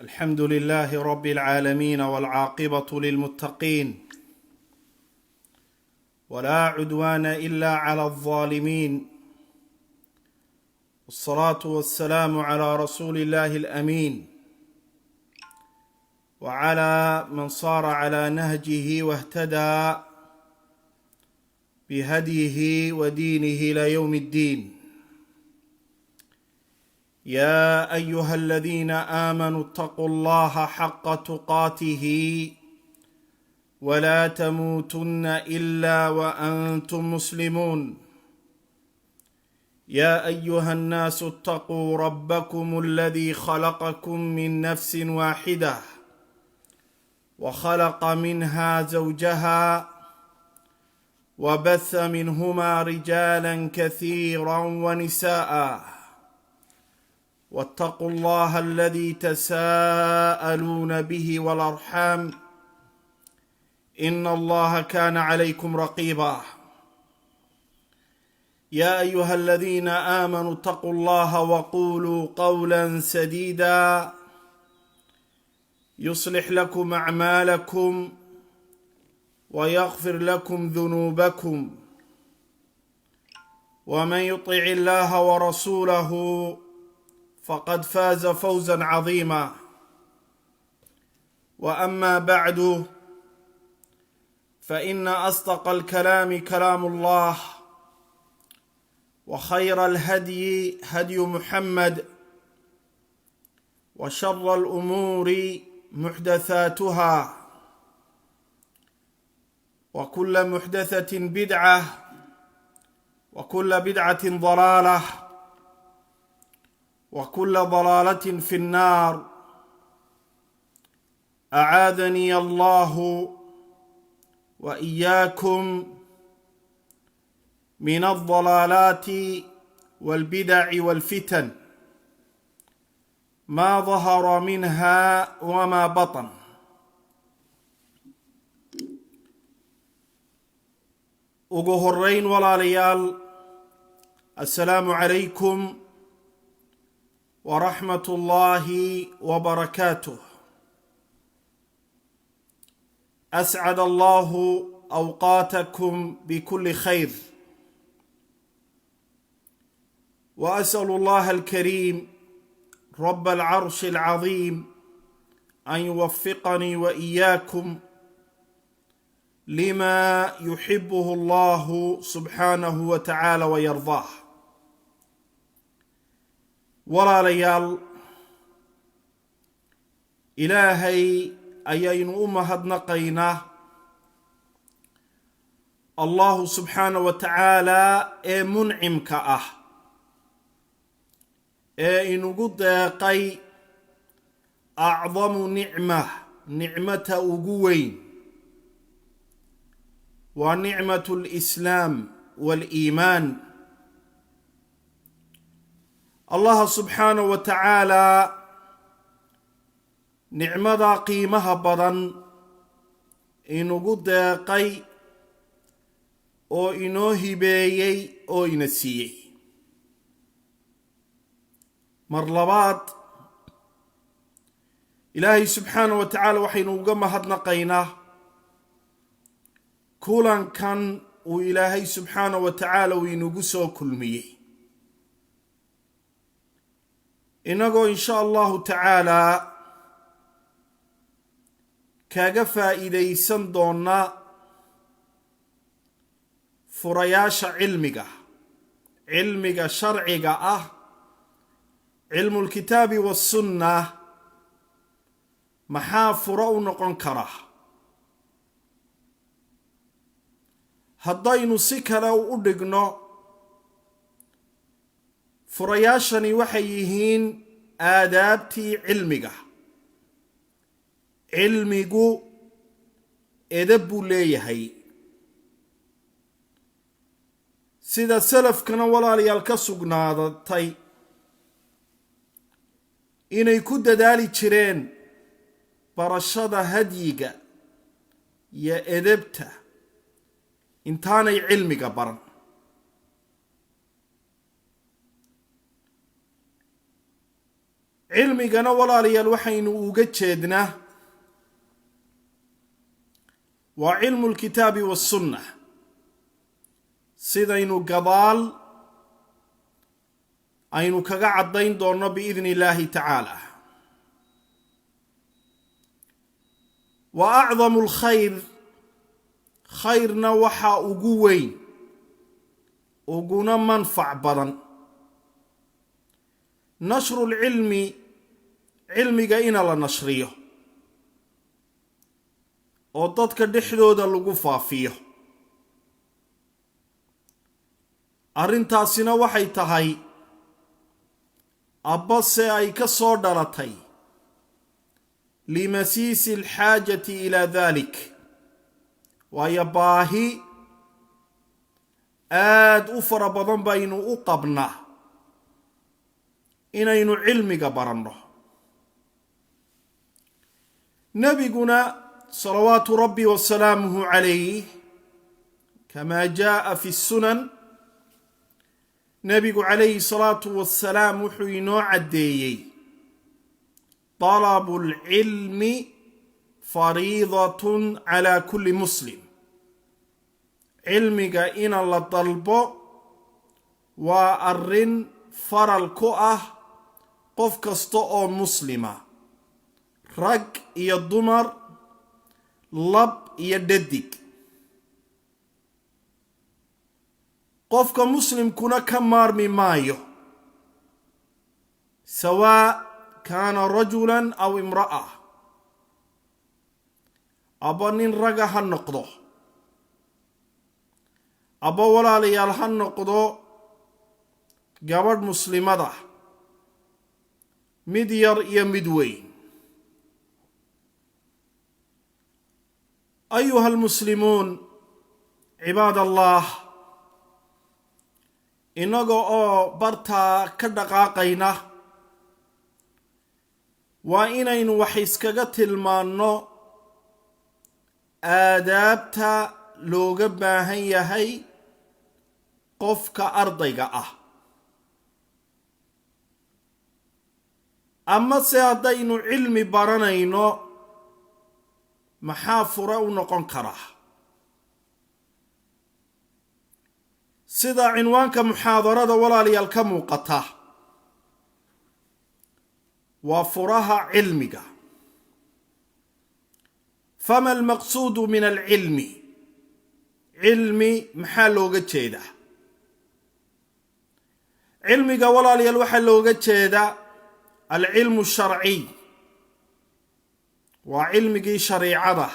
الحمد لله رب العالمين والعاقبة للمتقين ولا عدوان إلا على الظالمين والصلاة والسلام على رسول الله الأمين وعلى من صار على نهجه واهتدى بهديه ودينه إلى يوم الدين. يا أيها الذين آمنوا اتقوا الله حق تقاته ولا تموتن إلا وأنتم مسلمون. يا أيها الناس اتقوا ربكم الذي خلقكم من نفس واحدة وخلق منها زوجها وبث منهما رجالا كثيرا ونساء واتقوا الله الذي تساءلون به والأرحام إن الله كان عليكم رقيبا. يا أيها الذين آمنوا اتقوا الله وقولوا قولا سديدا يصلح لكم أعمالكم ويغفر لكم ذنوبكم ومن يطع الله ورسوله فقد فاز فوزا عظيما. وأما بعد فإن أصدق الكلام كلام الله وخير الهدي هدي محمد وشر الأمور محدثاتها وكل محدثة بدعة وكل بدعة ضلالة وكل ضلالة في النار. أعاذني الله وإياكم من الضلالات والبدع والفتن ما ظهر منها وما بطن. ugu horeyn walaalayaal, assalaamu calaykum ورحمة الله وبركاته. أسعد الله أوقاتكم بكل خير، وأسأل الله الكريم رب العرش العظيم أن يوفقني وإياكم لما يحبه الله سبحانه وتعالى ويرضاه. walaalayaal, ilaahay ayaynu u mahadnaqaynaa allahu subxaanahu wa tacaala ee muncimka ah ee inugu deeqay acdamu nicmata ugu weyn waa nicmatu lislaam waaliimaan. allah subxaanahu wa tacaala nicmada qiimaha badan inugu deeqay oo inoo hibeeyey oo ina siiyey. mar labaad, ilaahay subxaanahu wa tacaala waxaynu uga mahadnaqaynaa kulankan uu ilaahay subxaanahu wa tacaala uu inugu soo kulmiyey, inagoo insha allahu tacaalaa kaga faa'iidaysan doona furayaasha cilmiga sharciga ah, cilmulkitaabi wassunna. maxaa furo u noqon kara? haddaynu si kale u dhigno, furayaashani waxay yihiin aadaabtii cilmiga. cilmigu edeb buu leeyahay, sida salafkana walaalayaal ka sugnaadatay inay ku dadaali jireen barashada hadyiga iyo edebta intaanay cilmiga baran. cilmigana walaalayaal waxaynu uga jeednaa waa cilmu lkitaabi wassunna sidaynu gadaal aynu kaga caddayn doonno biidni illaahi tacaala. wa acdamu lkhayr, khayrna waxaa ugu weyn uguna manfac badan nashru lcilmi, cilmiga ina la nashriyo oo dadka dhexdooda lagu faafiyo. arrintaasina waxay tahay abbase ay ka soo dhalatay limasiisi alxaajati ilaa dalik, waayo baahi aad u fara badan baynu u qabnaa inaynu cilmiga baranno. nebiguna salawaatu rabbi wasalaamuhu calayh kamaa jaa fi sunan, nebigu calayhi salaatu wasalaam wuxuu inoo caddeeyey talabu lcilmi fariidatun calaa kulli muslim, cilmiga ina la dalbo waa arrin faral ku ah qof kasta oo muslima, rag iyo dumar, lab iyo dhadig. qofka muslimkuna ka maarmi maayo, sawaa kaana rajulan aw imra'a, aba nin raga ha noqdo, aba walaalayaal ha noqdo gabadh muslimada, mid yar iyo mid weyn. ayuha almuslimuun cibaad allah, inaga oo bartaa ka dhaqaaqayna waa inaynu wax iskaga tilmaanno aadaabta looga baahan yahay qofka ardayga ah. ama se haddaynu cilmi baranayno maxaa fure u noqon karaa? sida cinwaanka muxaadarada walaalayaal ka muuqata, waa furaha cilmiga. fama almaqsuudu min alcilmi, cilmi maxaa looga jeedaa? cilmiga walaalayaal waxaa looga jeedaa alcilmu sharciy, waa cilmigii shariicada,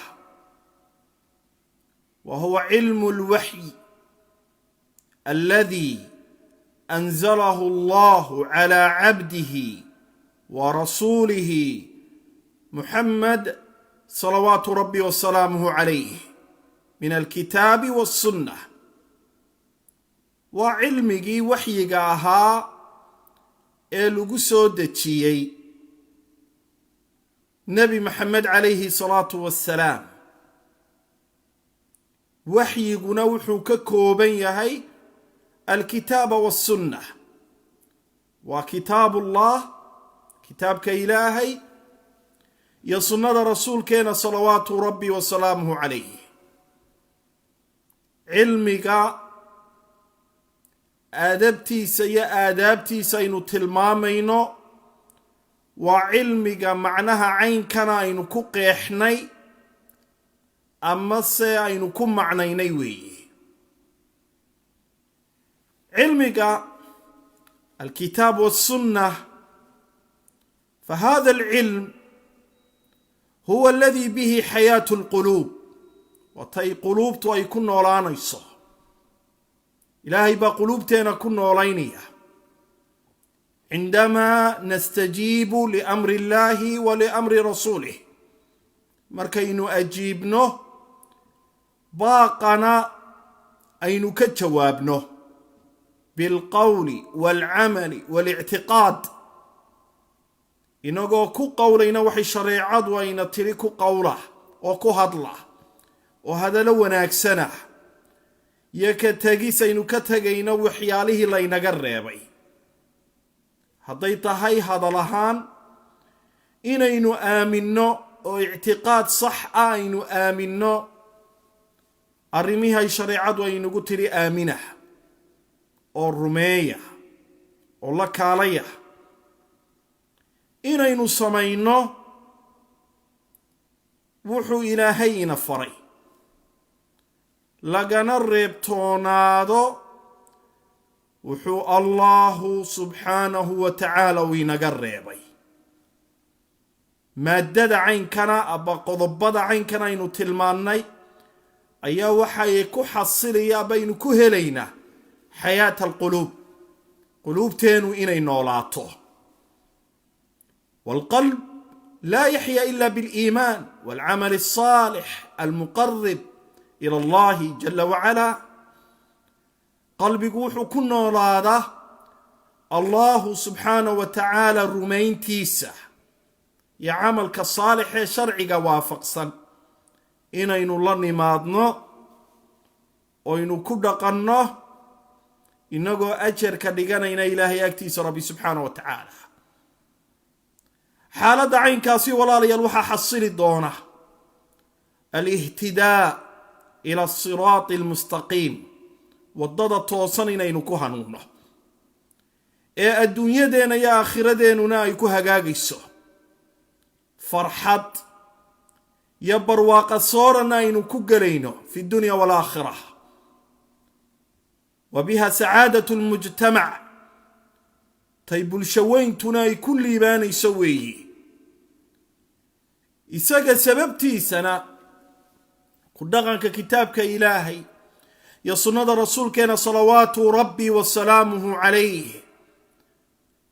wa huwa cilmu lwaxyi alladii anzalahu allahu calaa cabdihi wa rasuulihi muxamed salawaatu rabbi wasalaamuhu calayh min alkitaabi wassunnah. waa cilmigii waxyiga ahaa ee lagu soo dejiyey nebi maxamed calayhi salaatu wassalaam. waxyiguna wuxuu ka kooban yahay alkitaaba wassunnah, waa kitaabullah, kitaabka ilaahay, iyo sunnada rasuulkeena salawaatu rabbi wasalaamuhu calayh. cilmiga aadabtiisa iyo aadaabtiisa aynu tilmaamayno waa cilmiga macnaha caynkana aynu ku qeexnay ama se aynu ku macnaynay weeye. cilmiga alkitaab wassunnah, fahada alcilm huwa aladii bihi xayaatu lquluub, watay quluubtu ay ku noolaanayso. ilaahay baa quluubteena ku noolaynaya cindamaa nastajiibu liamri illahi wa liamri rasuulih, markaynu ajiibno baaqana aynu ka jawaabno bilqowli waalcamali waalictiqaad, inagoo ku qowlayna waxay shareecadu ayna tiri ku qowla oo ku hadla oo hadallo wanaagsana, iyo ka tegis aynu ka tegayno waxyaalihii laynaga reebay, hadday tahay hadal ahaan inaynu aaminno oo ictiqaad sax ah aynu aaminno arrimihay shareecadu aynugu tiri aamina oo rumeeya oo la kaalaya inaynu samayno wuxuu ilaahay ina faray lagana reebtoonaado wuxuu allahu subxaanahu wa tacaala uu inaga reebay maaddada caynkana aba qodobada caynkana aynu tilmaannay ayaa waxay ku xasilayaa baynu ku helaynaa xayaata alquluub quluubteenu inay noolaato waalqalb laa yaxya ila biliimaan waalcamal alsaalix almuqarib ila allahi jala wacalaa qalbigu wuxuu ku noolaadaa allahu subxaanahu wa tacaala rumayntiisa iyo camalka saalix ee sharciga waafaqsan inaynu la nimaadno oynu ku dhaqanno inagoo ajarka dhiganayna ilaahay agtiisa rabbi subxaanahu wa tacaala xaaladda caynkaasi walaalayaal waxaa xasili doona alihtidaa ila asiraati almustaqiim waddada toosan inaynu ku hanuunno ee adduunyadeenna iyo aakhiradeenuna ay ku hagaagayso farxad iyo barwaaqa soorana aynu ku gelayno fi dunya waalaakhira wa biha sacaadatu lmujtamac tay bulshaweyntuna ay ku liibaanayso weeyi isaga sababtiisana ku dhaqanka kitaabka ilaahay iyo sunnada rasuulkeena salawaatu rabbi wa salaamuhu calayh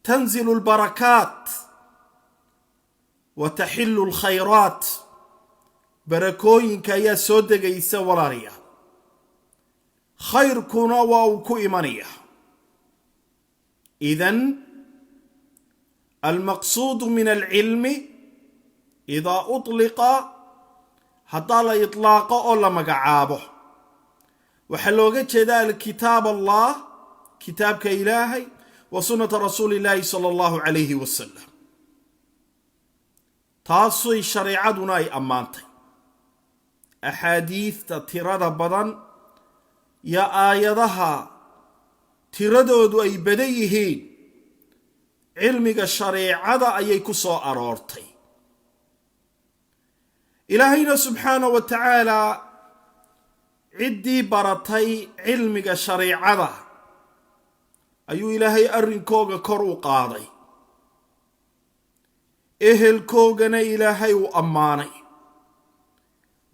tanzilu albarakaat wa taxillu alkhayraat barakooyinka ayaa soo degaysa walaalayaal khayrkuna waa uu ku imanaya idan almaqsuudu min alcilmi idaa utliqa haddaa la itlaaqo oo la magacaabo waxaa looga jeedaa alkitaab allah kitaabka ilaahay wa sunnata rasuuli illaahi sala allahu calayhi wasalam taasay shareecaduna ay ammaantay axaadiidta tirada badan iyo aayadaha tiradoodu ay badan yihiin cilmiga shareecada ayay ku soo aroortay ilaahayna subxaanahu wa tacaala ciddii baratay cilmiga shareecada ayuu ilaahay arrinkooga kor u qaaday ehelkoogana ilaahay uu ammaanay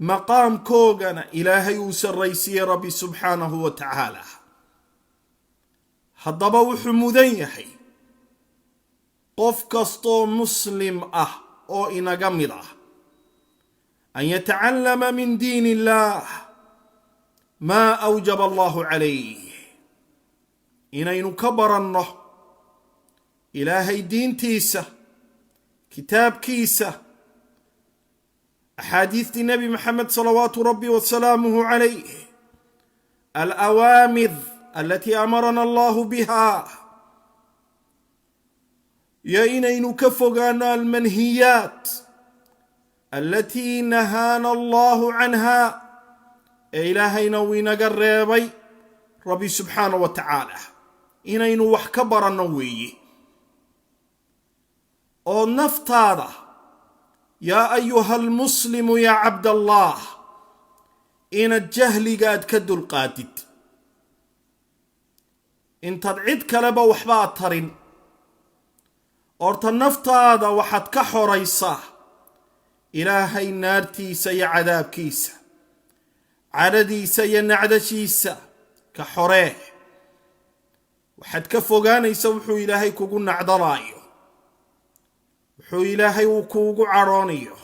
maqaamkoogana ilaahay uu sarraysiiyey rabbi subxaanahu wa tacaala haddaba wuxuu mudan yahay qof kastoo muslim ah oo inaga mid ah an yatacallama min diin illaah maa awjaba allahu calayh inaynu ka baranno ilaahay diintiisa kitaabkiisa axaadiistii nebi maxamed salawaatu rabbi wasalaamuhu calayh alawaamir alatii amarana allahu biha iyo inaynu ka fogaano almanhiyaat alatii nahaana allahu canha ee ilaahayna uu inaga reebay rabbi subxaanahu wa tacaala inaynu wax ka baranno weeye oo naftaada yaa ayuha almuslimu yaa cabdallah inaad jahligaad ka dulqaadid intaad cid kaleba waxba ad tarin orta naftaada waxaad ka xoraysaa ilaahay naartiisa iyo cadaabkiisa cadhadiisa iyo nacdashiisa ka xoree waxaad ka fogaanaysa wuxuu ilaahay kugu nacdalaayo wuxuu ilaahay uu kuugu cadhoonayo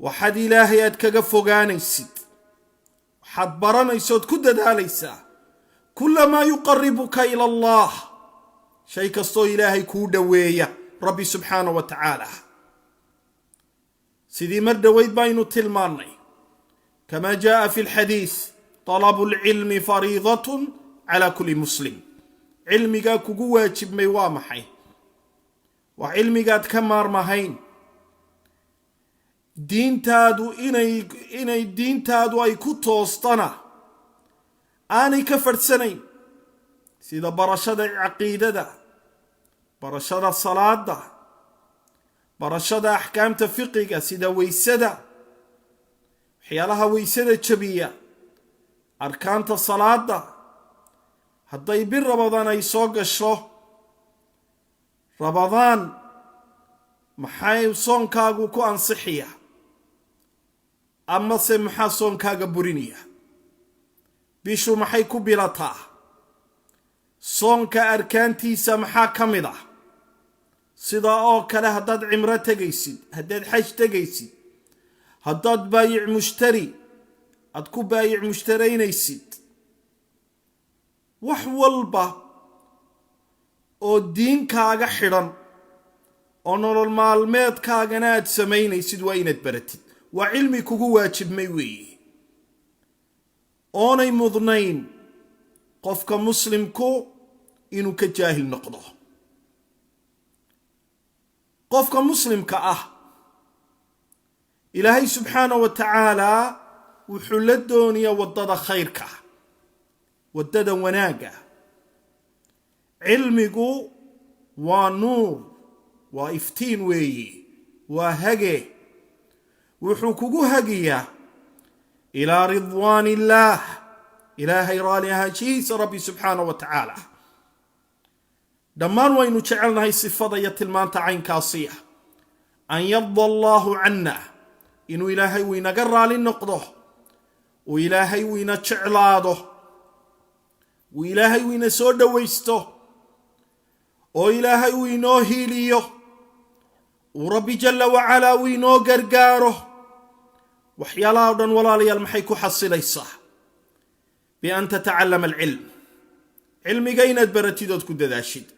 waxaad ilaahay aad kaga fogaanaysid waxaad baranaysood ku dadaalaysaa kulamaa yuqaribuka ila allah shay kastoo ilaahay kuu dhoweeya rabbi subxaanahu wa tacaala sidii mar dhoweyd baynu tilmaannay kamaa jaa'a fi lxadiis talabu lcilmi fariidatun calaa kulli muslim cilmigaa kugu waajibmay waa maxay waa cilmigaad ka maarmahayn diintaadu inay diintaadu ay ku toostana aanay ka fadhsanayn sida barashada caqiidada barashada salaada barashada axkaamta fiqiga sida weysada waxyaalaha weysada jabiya arkaanta salaada hadday bir rabadaan ay soo gasho rabadaan maxay soonkaagu ku ansixiya amase maxaa soonkaaga burinaya bishu maxay ku bilataa soonka arkaantiisa maxaa ka mid ah sida oo kale haddaad cimro tegaysid haddaad xaj tegaysid haddaad baayic mushtari aad ku baayic mushtaraynaysid wax walba oo diinkaaga xidhan oo nolol maalmeedkaagana aad samaynaysid waa inaad baratid waa cilmi kugu waajibmay weeye oonay mudnayn qofka muslimku inuu ka jaahil noqdo qofka muslimka ah ilaahay subxaanahu wa tacaala wuxuu la dooniyaa waddada khayrka waddada wanaagga cilmigu waa nuur waa iftiin weeye waa hage wuxuu kugu hagiyaa ilaa ridwaan illaah ilaahay raali ahaanshihiisa rabbi subxaanahu wa tacaala dhammaan waynu jecelnahay sifada iyo tilmaanta caynkaasiya an yarda allaahu canna inuu ilaahay uu inaga raali noqdo uu ilaahay uu ina jeclaado uu ilaahay uu ina soo dhowaysto oo ilaahay uu inoo hiiliyo uu rabbi jalla wacalaa uu inoo gargaaro waxyaalaha o dhan walaalayaal maxay ku xasilaysaa bian tatacallama alcilm cilmiga inaad baratid ood ku dadaashid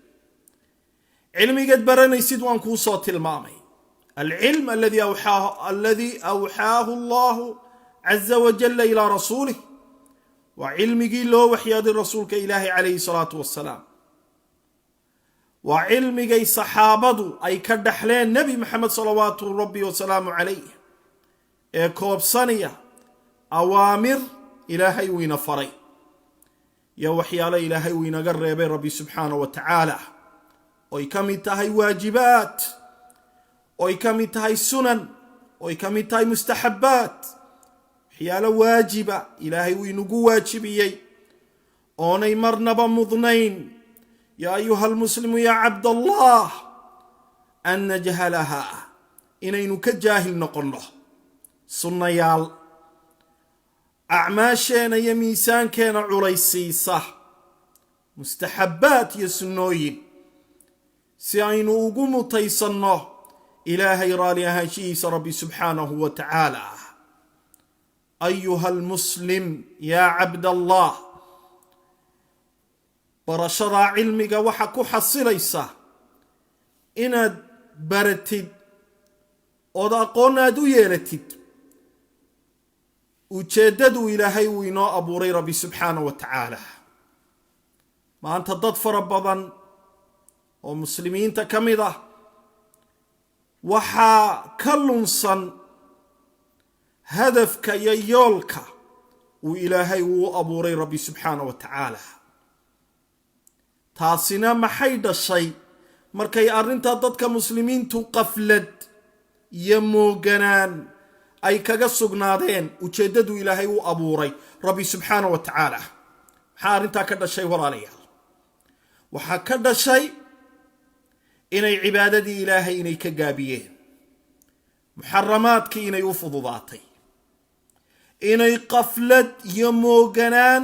cilmigaad baranaysid waan kuu soo tilmaamay alcilm alladii awxaahu allahu caza wajalla ilaa rasuulih waa cilmigii loo waxyaaday rasuulka ilaahay calayhi salaatu wassalaam waa cilmigay saxaabadu ay ka dhaxleen nebi maxamed salawaatu rabbi wasalaamu calayh ee koobsanaya awaamir ilaahay uu ina faray iyo waxyaalo ilaahay uu inaga reebay rabbi subxaanahu wa tacaala oy ka mid tahay waajibaat oy ka mid tahay sunan oy ka mid tahay mustaxabbaat waxyaalo waajiba ilaahay uu inagu waajibiyey oonay marnaba mudnayn yaa ayuha almuslimu yaa cabdallah an najhalaha inaynu ka jaahil noqonno sunnayaal acmaasheena iyo miisaankeena culaysiisa mustaxabbaat iyo sunnooyin si aynu ugu mutaysanno ilaahay raali ahaanshihiisa rabbi subxaanahu wa tacaala ayuha almuslim yaa cabdallah barashadaa cilmiga waxa ku xasilaysa inaad baratid ood aqoon aad u yeelatid ujeeddaduu ilaahay uu inoo abuuray rabbi subxaanahu wa tacaala maanta dad fara badan oo muslimiinta ka mid ah waxaa ka lunsan hadafka iyo yoolka uu ilaahay uu abuuray rabbi subxaanahu wa tacaala taasina maxay dhashay markay arrintaa dadka muslimiintu qaflad iyo mooganaan ay kaga sugnaadeen ujeeddaduu ilaahay u abuuray rabbi subxaanahu wa tacaala maxaa arrintaa ka dhashay walaalayaal waxaa ka dhashay inay cibaadadii ilaahay inay ka gaabiyeen muxaramaadkii inay u fududaatay inay qaflad iyo mooganaan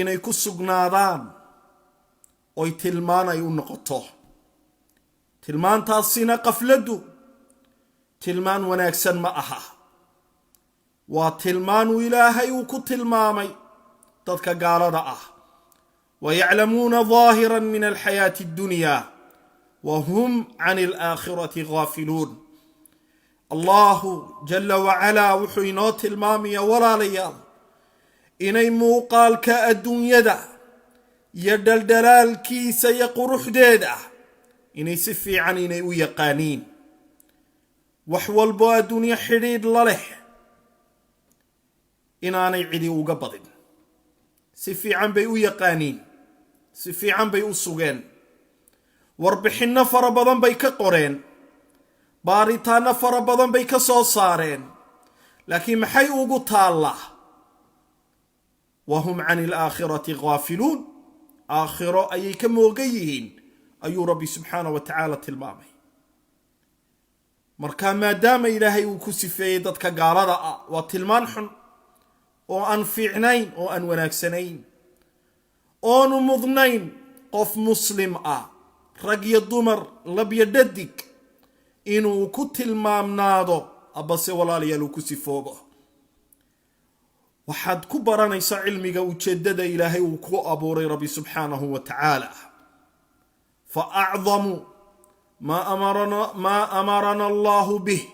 inay ku sugnaadaan oy tilmaan ay u noqoto tilmaantaasina qafladdu tilmaan wanaagsan ma aha waa tilmaanuu ilaahay uu ku tilmaamay dadka gaalada ah wayaclamuuna ظaahiran min alxayaati اddunya wahum can alaakhirati gaafiluun allahu jala wacalaa wuxuu inoo tilmaamaya walaalayaal inay muuqaalka adduunyada iyo dhaldhalaalkiisa iyo quruxdeeda inay si fiican inay u yaqaaniin wax walbo adduunyo xidhiidh la leh inaanay cidi uga badin. si fiican bay u yaqaaniin, si fiican bay u sugeen, warbixinno fara badan bay ka qoreen, baaritaanno fara badan bay ka soo saareen, laakiin maxay ugu taallaa? wahum cani alaakhirati gaafiluun. aakhiro ayay ka moogan yihiin ayuu rabbi subxaanahu wa tacaala tilmaamay. marka maadaama ilaahay uu ku sifeeyey dadka gaalada ah, waa tilmaan xun oo aan fiicnayn, oo aan wanaagsanayn, oonu mudnayn qof muslim ah, rag iyo dumar, lab iyo dhadig, inuu ku tilmaamnaado abase walaalayaal uu ku sifoobo. waxaad ku baranaysaa cilmiga ujeeddada ilaahay uu ku abuuray rabbi subxaanahu wa tacaala. fa acdamu maa amarana allahu bih,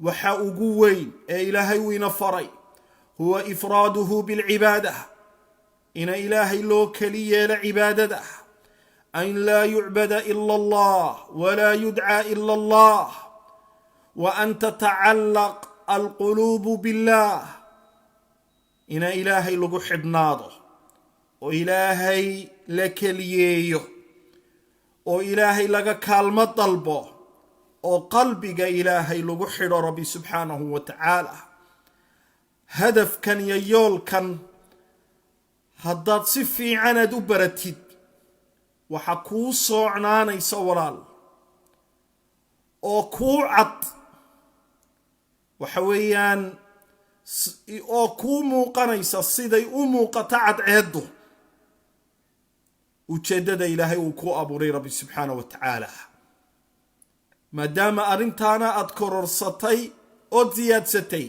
waxa ugu weyn ee ilaahay uu ina faray huwa ifraaduhu bilcibaada, ina ilaahay loo keli yeelo cibaadada, an laa yucbada ila allah walaa yudcaa ila allah, wa an tatacallaq alquluubu billah, ina ilaahay lagu xidhnaado oo ilaahay la keliyeeyo oo ilaahay laga kaalmo dalbo oo qalbiga ilaahay lagu xidho rabbi subxaanahu wa tacaala. hadafkan iyo yoolkan haddaad si fiican aad u baratid, waxa kuu soocnaanaysa walaal oo kuu cad, waxa weeyaan oo kuu muuqanaysa siday u muuqata cadceeddu ujeeddada ilaahay uu ku abuuray rabbi subxaanahu wa tacaala. maadaama arrintaana aad kororsatay ood siyaadsatay,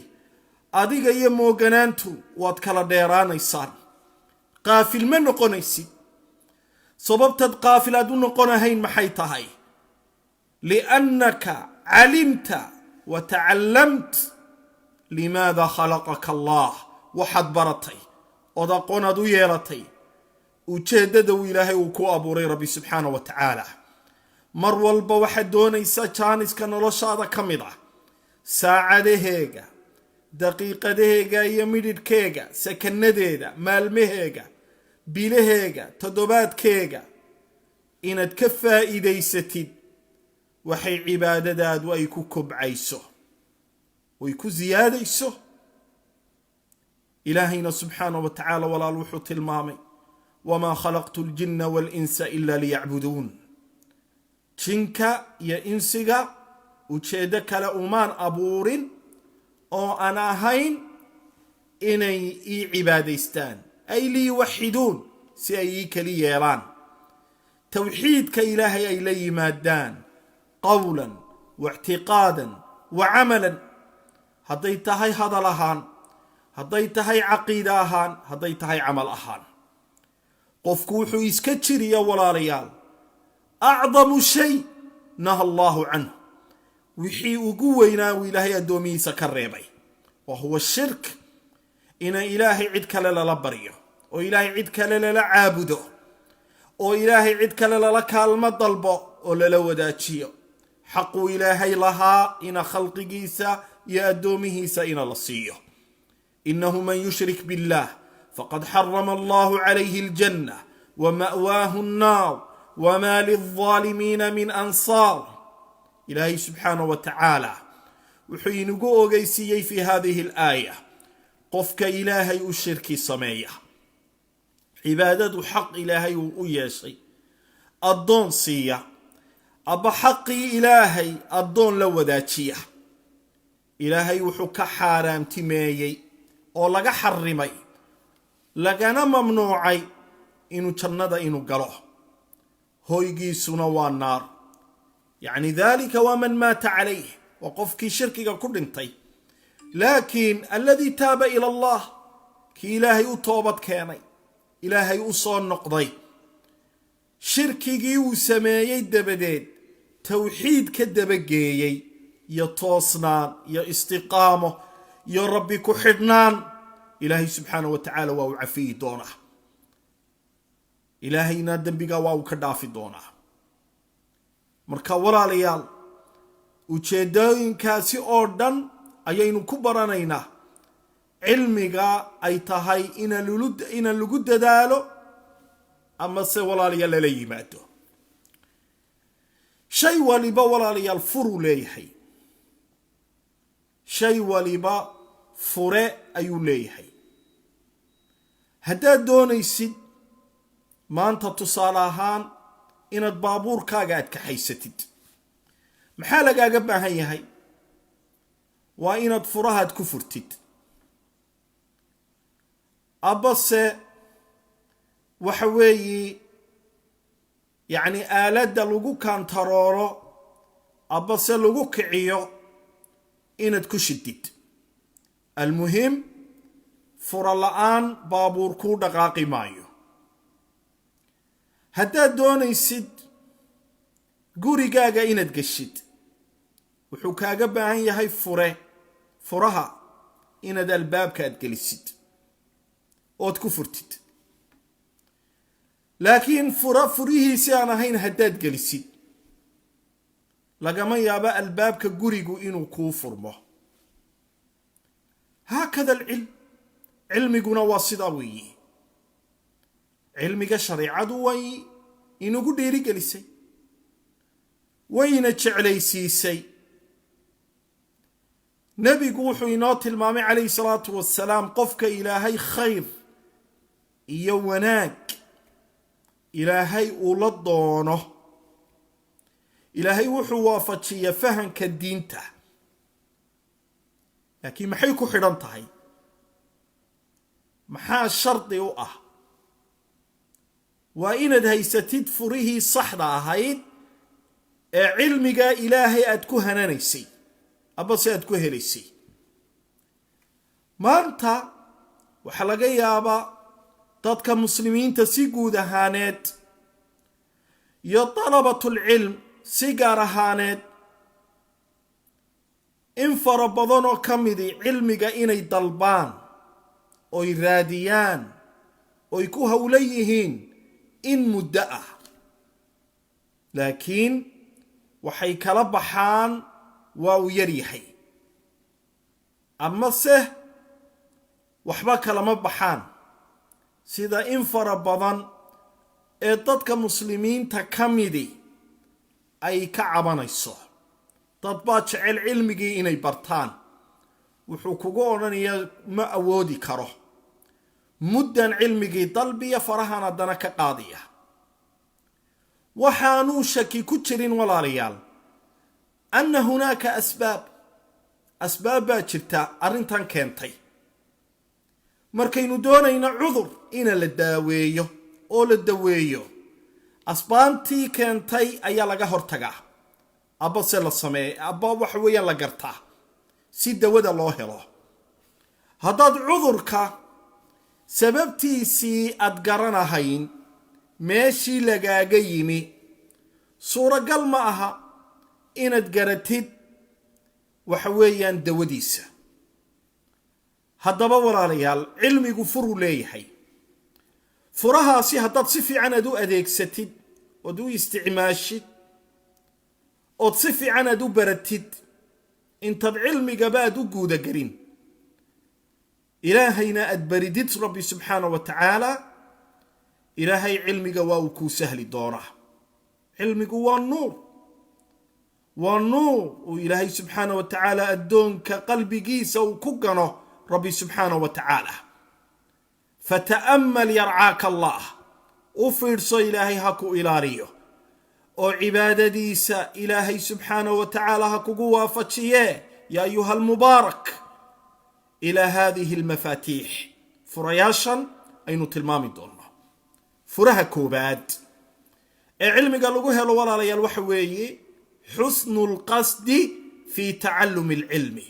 adiga iyo mooganaantu waad kala dheeraanaysaan, qaafil ma noqonaysid. sababtaad qaafil aad u noqonahayn maxay tahay? liannaka calimta wa tacallamt limaada khalaqaka allah. waxaad baratay ood aqoon aad u yeelatay ujeeddada uu ilaahay uu ku abuuray rabbi subxaanahu wa tacaala. mar walba waxaad doonaysaa jaaniska noloshaada ka mid ah, saacadaheega, daqiiqadaheega iyo midhidhkeega, sakanadeeda, maalmaheega, bilaheega, toddobaadkeega, inaad ka faa'iidaysatid waxay cibaadadaadu ay ku kobcayso, way ku siyaadayso. ilaahayna subxaanahu wa tacaala walaal wuxuu tilmaamay wamaa khalaqtu ljinna waalinsa ila liyacbuduun. jinka iyo insiga ujeeddo kale umaan abuurin oo aan ahayn inay ii cibaadaystaan, ay liyuwaxiduun, si ay ii keli yeelaan, tawxiidka ilaahay ay la yimaadaan qawlan waictiqaadan wa camalan. hadday tahay hadal ahaan, hadday tahay caqiida ahaan, hadday tahay camal ahaan. qofku wuxuu iska jiriya walaalayaal acdamu shay naha allahu canhu, wixii ugu weynaa uu ilaahay addoomihiisa ka reebay, wa huwa shirk, ina ilaahay cid kale lala baryo, oo ilaahay cid kale lala caabudo, oo ilaahay cid kale lala kaalmo dalbo oo lala wadaajiyo. xaquu ilaahay lahaa ina khalqigiisa iyo addoomihiisa ina la siiyo. inahu man yushrik billah faqad xarama allahu calayhi aljanna wa ma'waahu annaar wamaa lilظaalimiina min ansaar. ilaahay subxaanahu wa tacaala wuxuu inagu ogeysiiyey fi hadihi alaaya, qofka ilaahay u shirki sameeya, cibaadadu xaq ilaahay uu u yeeshay, addoon siiya, aba xaqii ilaahay addoon la wadaajiya, ilaahay wuxuu ka xaaraamtimeeyey oo laga xarimay, lagana mamnuucay inuu jannada inuu galo, hoygiisuna waa naar. yacni dalika waa man maata calayh, waa qofkii shirkiga ku dhintay. laakiin alladii taaba ila allah, kii ilaahay u toobad keenay, ilaahay u soo noqday, shirkigii uu sameeyey dabadeed tawxiid ka dabageeyey iyo toosnaan iyo istiqaamo iyo rabbi ku xidhnaan, ilaahay subxaanahu wa tacaala waa uu cafiyi doonaa. ilaahayna dembiga waa uu ka dhaafi doonaa. marka walaalayaal ujeedooyinkaasi oo dhan ayaynu ku baranaynaa cilmiga ay tahay in lagu dadaalo ama se walaalayaal lala yimaado. shay waliba walaalayaal furu leeyahay, shay waliba fure ayuu leeyahay. haddaad doonaysid maanta tusaale ahaan inaad baabuurkaaga aad kaxaysatid, maxaa lagaaga baahan yahay? waa inaad furahaad ku furtid, abase waxa weeye yacni aaladda lagu kantaroolo abase lagu kiciyo inaad ku shidid. almuhim fura la'aan baabuur kuu dhaqaaqi maayo. haddaad doonaysid gurigaaga inaad geshid, wuxuu kaaga baahan yahay furaha inaad albaabka aad gelisid ood ku furtid. laakiin furihiisi aan ahayn haddaad gelisid, lagama yaabo albaabka gurigu inuu kuu furmo. haakada alcilm, cilmiguna waa sidaa weeye. cilmiga shareecadu way inugu dhiirigelisay, wayna jeclaysiisay. nebigu wuxuu inoo tilmaamay calayhi salaatu wassalaam qofka ilaahay khayr iyo wanaag ilaahay uu la doono, ilaahay wuxuu waafajiya fahanka diinta. laakiin maxay ku xidhan tahay? maxaa shardi u ah? waa inaad haysatid furihii saxda ahayd ee cilmiga ilaahay aad ku hananaysay abase aad ku helaysay. maanta waxaa laga yaabaa dadka muslimiinta si guud ahaaneed iyo dalabatulcilm si gaar ahaaneed in fara badan oo ka midi cilmiga inay dalbaan oy raadiyaan oy ku hawlan yihiin in muddo ah, laakiin waxay kala baxaan waa uu yar yahay amase waxba kalama baxaan. sida in fara badan ee dadka muslimiinta ka midi ay ka cabanayso. dad baa jecel cilmigii inay bartaan, wuxuu kugu odhanayaa ma awoodi karo, muddan cilmigii dalbiya farahan haddana ka qaadiya. waxaanuu shaki ku jirin walaalayaal anna hunaaka asbaab baa jirta arrintan keentay. markaynu doonayno cudur ina la daaweeyo oo la daweeyo, asbaantii keentay ayaa laga hortagaa abase la sameeyo abba waxa weeyaan la gartaa si dawada loo helo. haddaad cudurka sababtiisii aad garanahayn meeshii lagaaga yimi, suuragal ma aha inaad garatid waxa weeyaan dawadiisa. haddaba walaalayaal cilmigu furuu leeyahay. furahaasi haddaad si fiican aad u adeegsatid ood u isticmaashid ood si fiican aad u baratid, intaad cilmigaba aad u guudagelin, ilaahayna aad baridid rabbi subxaanahu wa tacaala, ilaahay cilmiga waa uu kuu sahli doonaa. cilmigu waa nuur uu ilaahay subxaanahu wa tacaala addoonka qalbigiisa uu ku gano rabbi subxaanahu wa tacaala. fata'ammal yarcaaka allah, u fiidhso ilaahay ha ku ilaaliyo oo cibaadadiisa ilaahay subxaanahu wa tacaala ha kugu waafajiye. yaa ayuha almubaarak ilaa haadihi almafaatiix, furayaashan aynu tilmaami doonno. furaha koobaad ee cilmiga lagu helo walaalayaal waxa weeye xusnu lqasdi fi tacallumi alcilmi.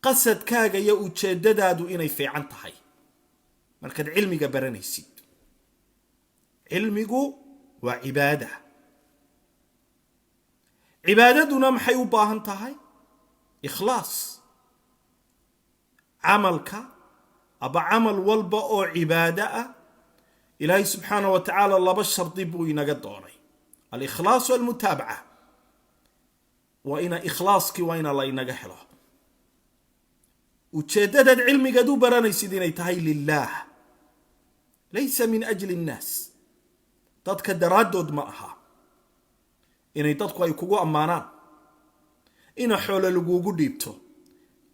qasadkaaga iyo ujeeddadaadu inay fiican tahay markaad cilmiga baranaysid. cilmigu waa cibaada. cibaadaduna maxay u baahan tahay? ikhlaas. camalka aba camal walba oo cibaado ah ilaahay subxaanahu wa tacaala laba shardi buu inaga doonay. الإخلاص والمتابعة. وإن إخلاصك وإن الله ينجحله وتشدد علمي قدو براني سيدين تهي لله ليس من أجل الناس. تدك الدرادد معها إن تدك يكوغو أمانا إن حول لقوغو ديبتو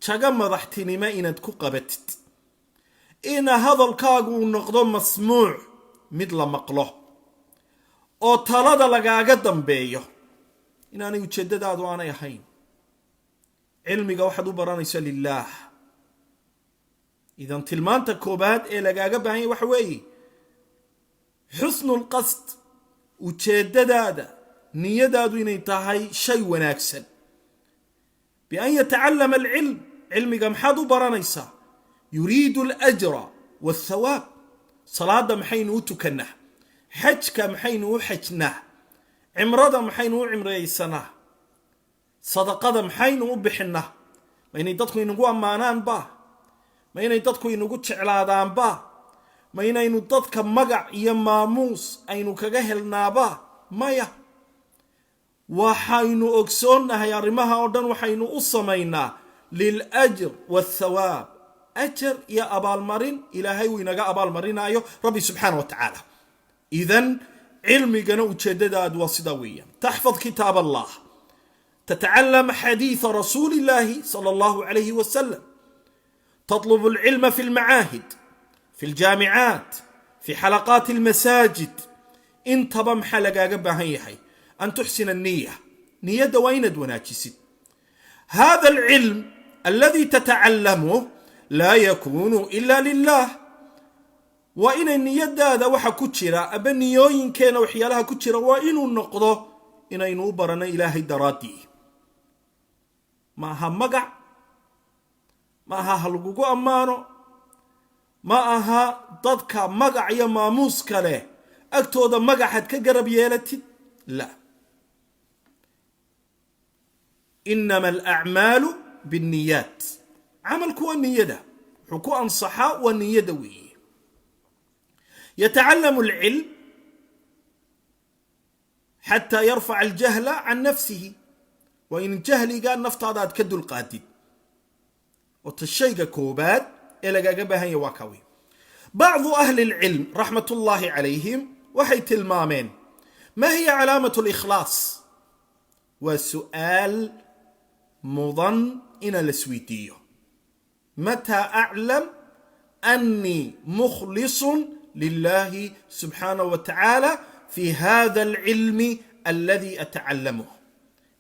شاقم ضحتيني ما إن تكو قبتت إن هذا الكاغو نقضو مسموع مثل مقله أو تلاد لقا قدم بيو إن أنا يتشدد هذا أنا يحين علمي قوحدو برانيس لله. إذا تلمان تكوبات إلا قاقبهي وحوي حسن القصد وتشدد هذا نيدادو إن يتهي شيء وناكسن بأن يتعلم العلم. علمي قمحادو برانيسا يريد الأجر والثواب. صلاة محين وتكنه حجك محين وحجنه عمرة محين وعمريسنه صدقة محين وبحنه ما إني تدخل ينقو أمانان با ما إني تدخل ينقو تشعلادان با ما إني تدخل مقع يماموس أينو كجهل نابا مايا وحين أكسونها يا رمها أردن وحين أصمينا للأجر والثواب. أجر يا أبا المرين إلهي وينقى أبا المرين أيو ربي سبحانه وتعالى. إذن علمي قنو تشدد وصدويا تحفظ كتاب الله تتعلم حديث رسول الله صلى الله عليه وسلم تطلب العلم في المعاهد في الجامعات في حلقات المساجد. انت بمحلقة قبهيحي أن تحسن النية. نية دوين دوناتشسد. هذا العلم الذي تتعلمه لا يكون إلا لله. وإن النية هذا وحا كتشرا أبنيوين كان وحيالها كتشرا وإن النقضة إن ينوبرنا إلهي دراتي ما مقع ما هلقوقو أمانو ما ضدك مقع يا ماموس كله أكتو ذا مقع حد كقرب يالتي لا. إنما الأعمال بالنيات. عمل كو النية ده حكو أنصحاء والنية دوي. يتعلم العلم حتى يرفع الجهل عن نفسه. وإن الجهل قال نفط هذا تكدو القادد وتشيق كوبات إلى قابها يواكوي. بعض أهل العلم رحمة الله عليهم وحيت المامين ما هي علامة الإخلاص؟ وسؤال مظن إن السويتيو متى أعلم أني مخلص لله سبحانه وتعالى في هذا العلم الذي أتعلمه.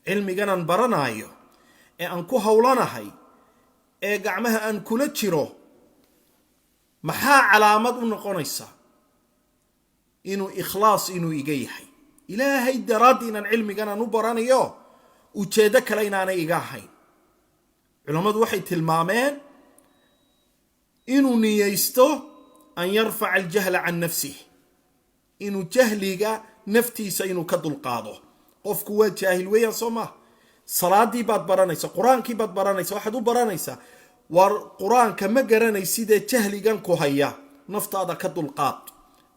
علمي قنان برنايو أنكو هولنا هاي قعمها أنكو لتشيرو محا علامات ونقونيسا إنو إخلاص إنو إيجيحي إلهي درادين العلم قنان برنايو وشيدك لينا أنا إيجاحي. علمات وحي تلمامين إنو نيستو أن يرفع الجهل عن نفسه. إنو جهليغا نفتي سينو كدل قاضو قفكوا جاهل ويا صوما صلاة دي باد برانيسا قرآن كي باد برانيسا واحدو برانيسا والقرآن كما قرانيسي دي جهليغان كوهيا نفت هذا كدل قاض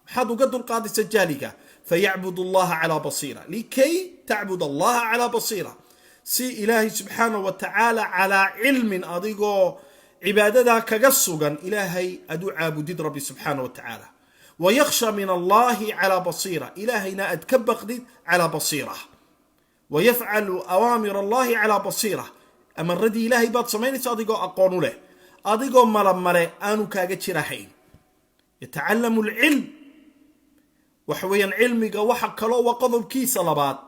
حدو كدل قاضي سجهليغا فيعبد الله على بصيرة لكي تعبد الله على بصيرة. سي إلهي سبحانه وتعالى على علم أضيقو عبادتها كقصوغا إلهي أدو عابدين ربي سبحانه وتعالى. ويخشى من الله على بصيرة إلهي نائد كبقدي على بصيرة. ويفعل أوامر الله على بصيرة. أما الردي إلهي بات سميني سأضيقو أقونو له أضيقو ملمالي آنو كاقتش رحين. يتعلم العلم وحويا علمي وحق لو وقضب كيس لبات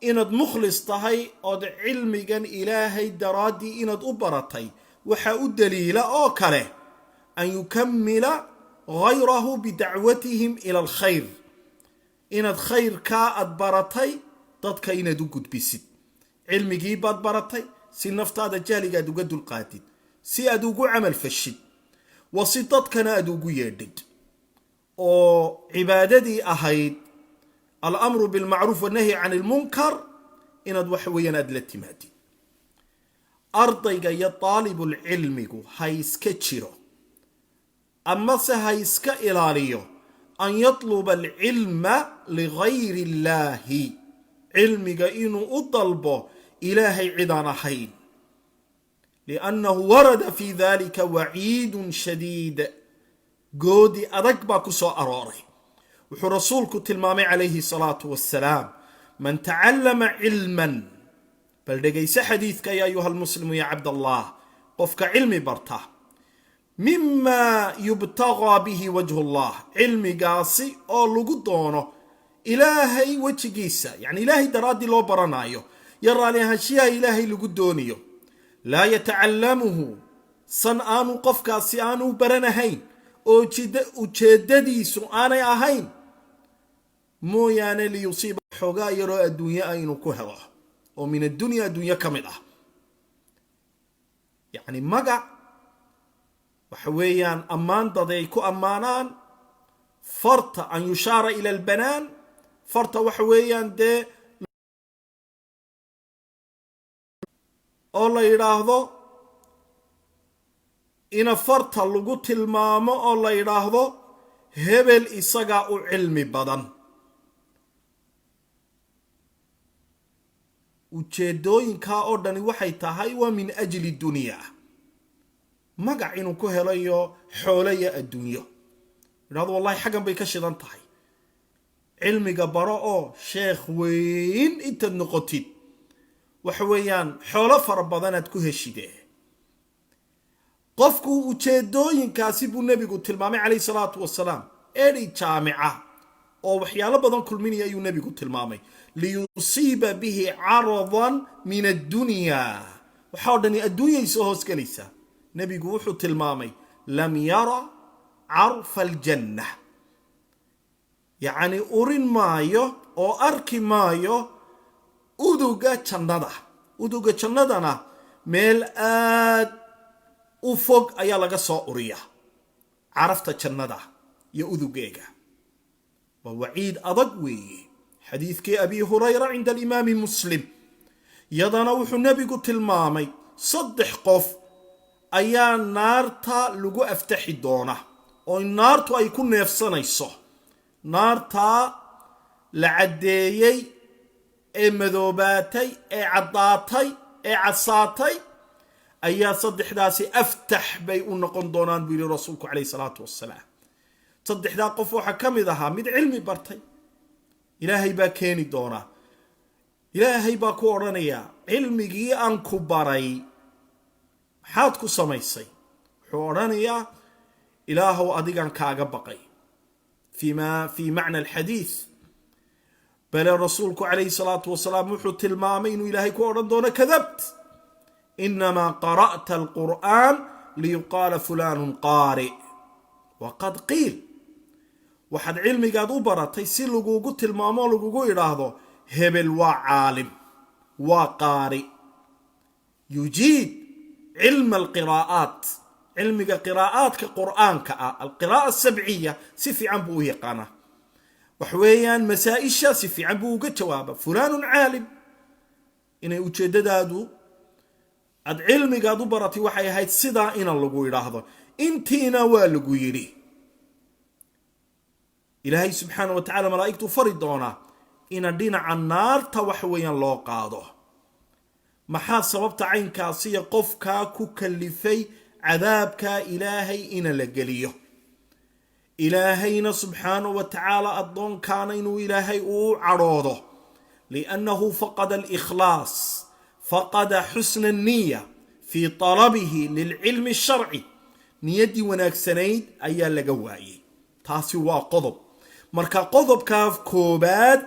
إند مخلص تهي أد علمي إلهي درادي إند أبرتي وحا الدليل أوكله أن يكمل غيره بدعوتهم إلى الخير. إن الخير كا أدبرتي ضدك إن دوجد بيسد علمي جيب أدبرتي سنفت هذا جالي قادو قدو القاتد سي أدوجو عمل فشد وسطت كان أدوجو يدد أو عبادتي أهيد الأمر بالمعروف والنهي عن المنكر إن أدوحويا أدلت مادي أرضي طالب العلم هايسكتشيرو أما سهيسك إلاليو أن يطلب العلم لغير الله cilmiga inuu u dalbo ilaahay cidaan ahayn liannahu warada fi dalika waciidun shadiid goodi adag baa ku soo arooray wuxuu rasuulku tilmaamay calayhi salaatu wassalaam man tacallama cilman bal dhegaysa xadiidka ya ayuha almuslimu ya cabdallah qofka cilmi barta mima yubtagaa bihi wajhu llah cilmigaasi oo lagu doono ilaahay wejigiisa yani ilaahay daraaddii loo baranayo iyo raali ahaanshiyaha ilaahay lagu doonayo laa yatacallamuhu san aanu qofkaasi aanu baranahayn oo ujeeddadiisu aanay ahayn mooyaane liyusiiba xoogaa yaroo adduunye ah inuu ku helo oo min addunya adduunye ka mid ah yacni magac waxa weeyaan ammaan dad ay ku ammaanaan farta an yushaara ila albanaan farta waxa weeyaan dee oo la yidhaahdo ina farta lagu tilmaamo oo la yidhaahdo hebel isagaa u cilmi badan ujeedooyinkaa oo dhani waxay tahay waa min ajli dunya magac inuu ku helayo xoolo iyo adduunyo yidhahdo wallahi xaggan bay ka shidan tahay cilmiga baro oo sheekh weyn intaad noqotid waxa weeyaan xoolo fara badanaad ku heshide qofku ujeedooyinkaasi buu nebigu tilmaamay calayhi salaatu wasalaam eri jaamica oo waxyaalo badan kulminaya ayuu nebigu tilmaamay liyusiiba bihi caradan min addunya waxaa o dhani adduunyay soo hoosgelaysaa nebigu wuxuu tilmaamay lam yara carfa aljanna yacni urin maayo oo arki maayo uduga jannada uduga jannadana meel aad u fog ayaa laga soo uriya carafta jannada iyo udugeega waa waciid adag weeye xadiidkii abi hurayra cinda alimaami muslim yadana wuxuu nebigu tilmaamay 3 qof ayaa naarta lagu aftaxi doona oo naartu ay ku neefsanayso naarta la caddeeyey ee madoobaatay ee caddaatay ee casaatay ayaa 3daasi aftax bay u noqon doonaan buu yidhi rasuulku calayhi salaatu wassalaam 3daa qof waxaa ka mid ahaa mid cilmi bartay ilaahay baa keeni doonaa ilaahay baa ku odhanayaa cilmigii aan ku baray maxaad ku samaysay wuxuu odhanayaa ilaahow adigan kaaga baqay fii macna alxadiid bale rasuulku calayhi salaatu wasalaam wuxuu tilmaamay inuu ilaahay ku odhan doono kadabt inamaa qara'ta alqur'aan liyuqaala fulaanun qaari waqad qiil waxaad cilmigaad u baratay si lagugu tilmaamo o lagugu idhaahdo hebel waa caalim waa qaari yujiid cilma alqiraa'aat cilmiga qiraa'aadka qur'aanka ah alqiraa'a asabciya si fiican buu u yaqaanaa wax weeyaan masaa-isha si fiican buu uga jawaaba fulaanun caalim inay ujeeddadaadu aad cilmigaad u baratay waxay ahayd sidaa ina lagu idhaahdo intiina waa lagu yidhi ilaahay subxaana wa tacala malaa'igtuu fari doonaa ina dhinaca naarta wax weeyaan loo qaado maxaa sababta caynkaasiya qofkaa ku kalifay cadaabkaa ilaahay ina la geliyo ilaahayna subxaanahu wa tacaala addoonkaana inuu ilaahay uu cadhoodo liannahu faqada alikhlaas faqada xusna الniya fii talabihi lilcilmi الsharci niyaddii wanaagsanayd ayaa laga waayey taasi waa qodob marka qodobkaa koobaad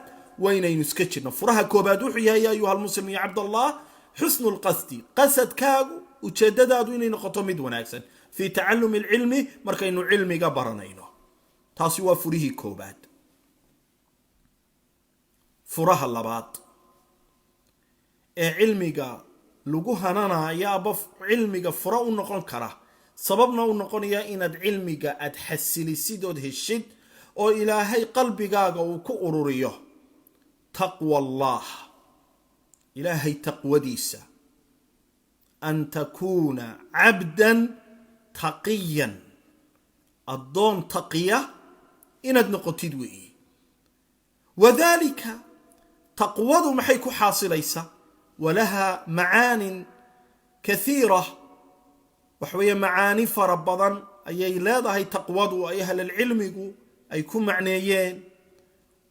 waynaynu iska jirno furaha koobaad wuxuu yahay ya ayuha almuslim ya cabdallah xusnu lqasdi qasadkaagu ujeeddadaadu inay noqoto mid wanaagsan fii tacallumi alcilmi markaynu cilmiga baranayno taasi waa furihii koobaad furaha labaad ee cilmiga lagu hananaya aba cilmiga fura u noqon kara sababna u noqonaya inaad cilmiga aad xasilisid heshid oo ilaahay qalbigaaga uu ku ururiyo taqwa allah ilaahay taqwadiisa an takuuna cabdan taqiyan addoon taqiya inaad noqotid weeye wadaalika تقوض محيك حاصل ليس ولها معان كثيرة وحوية معاني فربضا أي لا ضهي تقوض وأي أهل العلم أي كون معنيين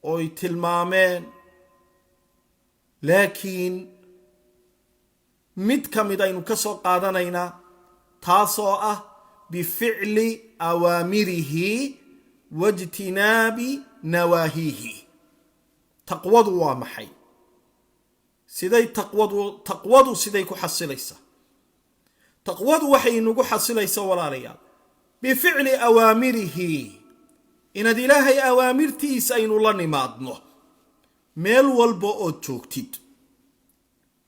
أو تلمامين لكن مد كمدين كسو قادنين تاسو بفعل أوامره واجتناب نواهيه تقوض ومحي سيدي تقوض سيدي كحصليسا تقوض وحي نقو حصليسا ولا ريال بفعل أوامره إن دي لهي أوامرتي سين الله نمادنه ميل والبو أجوكتد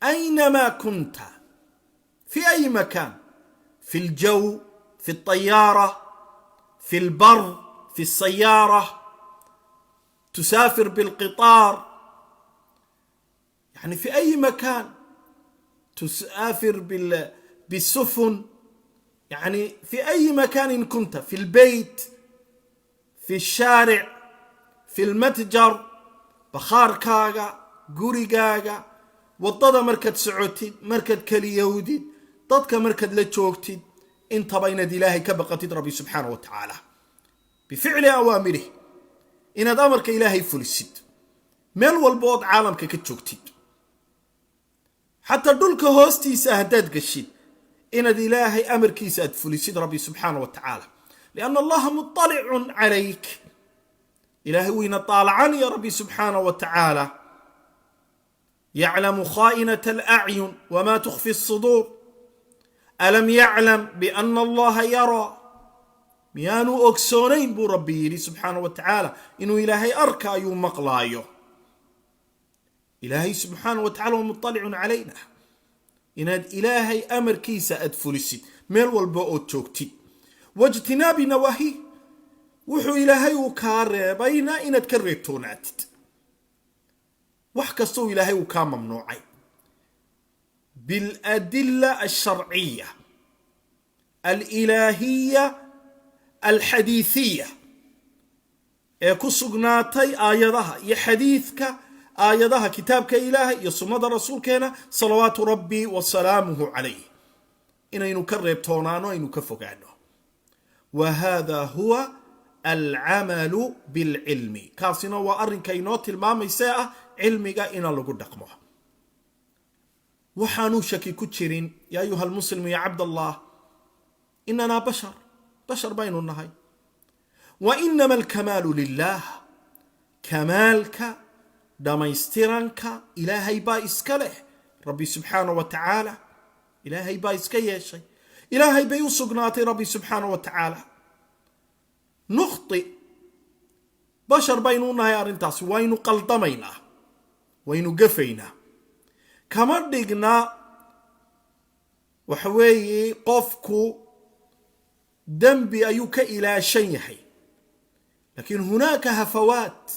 أينما كنت في أي مكان في الجو في الطيارة في البر في السيارة تسافر بالقطار يعني في أي مكان تسافر بالسفن يعني في أي مكان كنت في البيت في الشارع في المتجر بخاركاغا غوريغاغا وضدا مركد سعوتي مركد كليودي ضدك مركد لجوكتي انت بين إلهي كبقتي ربي سبحانه وتعالى بفعل أوامره إن أمرك إلهي فلسد ميل والبوض عالمك كتشوكتي حتى دولك هوستي سهداد قشيد إن إلهي أمرك يسأد فلسد ربي سبحانه وتعالى لأن الله مطلع عليك إلهي وين طالعان يا ربي سبحانه وتعالى يعلم خائنة الأعين وما تخفي الصدور ألم يعلم بأن الله يرى ميانو أكسونين بو ربي سبحانه وتعالى إنه إلهي أركا يوم مقلايو إلهي سبحانه وتعالى مطلع علينا إن إلهي أمر كيسا أدفلسي ميل والبؤو تشوكتي واجتناب نواهي وحو إلهي وكار بينا إن تكريتوناتت وحكستو إلهي وكار ممنوعي بالأدلة الشرعية الإلهية الحديثية كسقناتي آياتها يحديثك آياتها كتابك إلهي يصمد رسولك هنا صلوات ربي وسلامه عليه إن نكرب تونانو إن نكفقانو وهذا هو العمل بالعلم كاسنا وأرن كينوت المام ساعة علمك إن لقد دقمه وحانو شكي كتشرين يا أيها المسلم يا عبد الله إننا بشر بين النهي وإنما الكمال لله كمالك دميسترنك إلهي بايسك له ربي سبحانه وتعالى إلهي بايسك يا شيء إلهي بيوسقناتي ربي سبحانه وتعالى نخطئ بشر بيننا يا رنتاس وين قلطمينا وين قفينا كما دقنا وحوي قفكو دنبي أيوك إلى شيحي لكن هناك هفوات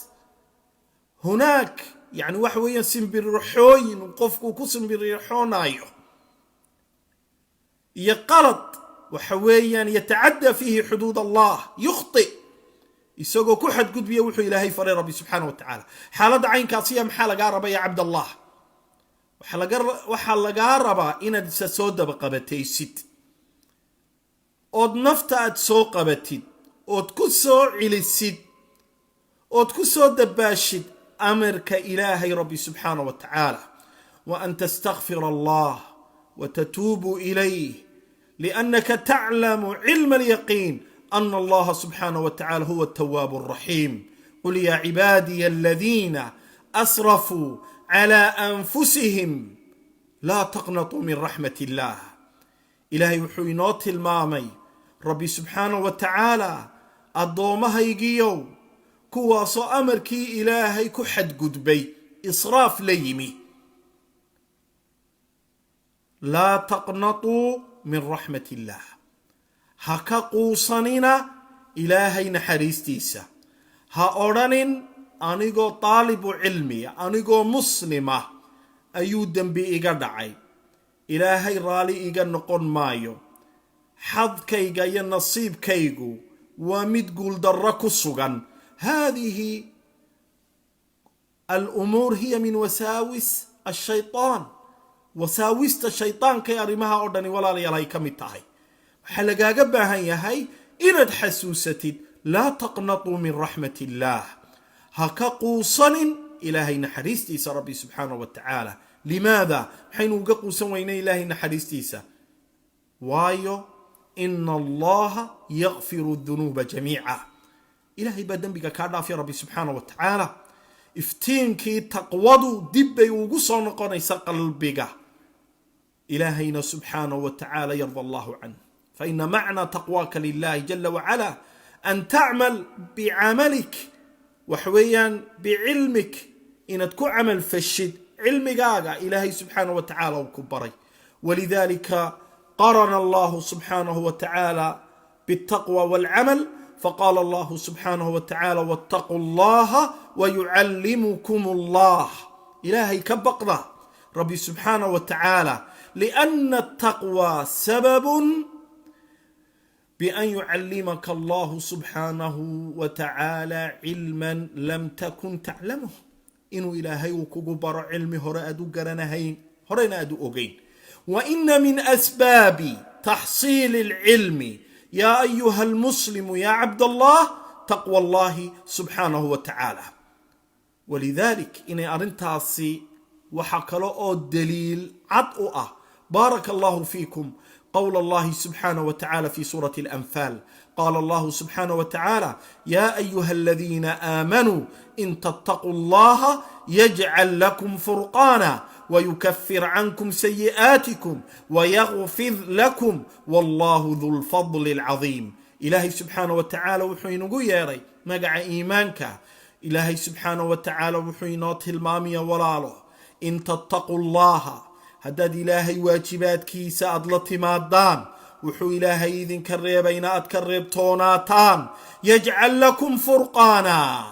هناك يعني وحوي سنبرحوين وقفكو كسنبرحون أيوه يقلط وحويا يتعدى فيه حدود الله يخطئ يسوقو كحد قد بيوحو إلهي فري ربي سبحانه وتعالى حالة عين كاسية محالة قاربة يا عبد الله وحالة قاربة إنا سسودة بقبتيسيد أود نفتأت سو قبتيد أود كسو عليسيد أود كسو دباشيد أمرك إلهي ربي سبحانه وتعالى وأن تستغفر الله وتتوب إليه لأنك تعلم علم اليقين أن الله سبحانه وتعالى هو التواب الرحيم قل يا عبادي الذين أسرفوا على أنفسهم لا تقنطوا من رحمة الله إلهي وحوينات المامي ربي سبحانه وتعالى الضومها يجيو كواصو أمركي إلهي كحد قدبي إصراف ليمي لا تقنطوا من رحمة الله هكا قوصانينا إلهي نحريستيسا هأورانين أنيقو طالب علمي أنيقو مسلمة أيو دنبي إيقا دعي إلهي رالي إيقا نقون مايو حظ كيقا ينصيب كيقو ومد قول دركو السغن هذه الأمور هي من وساوس الشيطان وساوست الشيطان كي أرمها أردني ولا ليلاي كمتاهي حلقا قبها هي إن حسوستي لا تقنطوا من رحمة الله هكا قوصن إلهي نحريستيس ربي سبحانه وتعالى لماذا؟ حين قوصن وين إلهي نحريستيس وايو إن الله يغفر الذنوب جميعا إلهي بدن بك كارنا في ربي سبحانه وتعالى افتينكي تقوضوا دبي وقصن قنيس قلبك إلهينا سبحانه وتعالى يرضى الله عنه فإن معنى تقواك لله جل وعلا أن تعمل بعملك وحويا بعلمك إن تكون عمل فشد علمك إلهي سبحانه وتعالى وكبري ولذلك قرن الله سبحانه وتعالى بالتقوى والعمل فقال الله سبحانه وتعالى واتقوا الله ويعلمكم الله إلهي كبقنا ربي سبحانه وتعالى لأن التقوى سبب بأن يعلمك الله سبحانه وتعالى علما لم تكن تعلمه إنه إلهي وكبر علمي هرأدو قرنهين هرأنا أدو أغين وإن من أسباب تحصيل العلم يا أيها المسلم يا عبد الله تقوى الله سبحانه وتعالى ولذلك إني أرنتاسي وحكروا الدليل عطؤة بارك الله فيكم قول الله سبحانه وتعالى في سورة الأنفال قال الله سبحانه وتعالى يا أيها الذين آمنوا إن تتقوا الله يجعل لكم فرقانا ويكفر عنكم سيئاتكم ويغفر لكم والله ذو الفضل العظيم إلهي سبحانه وتعالى وحين قيري مقع إيمانك إلهي سبحانه وتعالى وحين تلمامي ولاله إن تتقوا الله هداد إلهي واجبات كيسا أدلت مادان وحو إلهي إذن كريبين أتكريب توناتان يجعل لكم فرقانا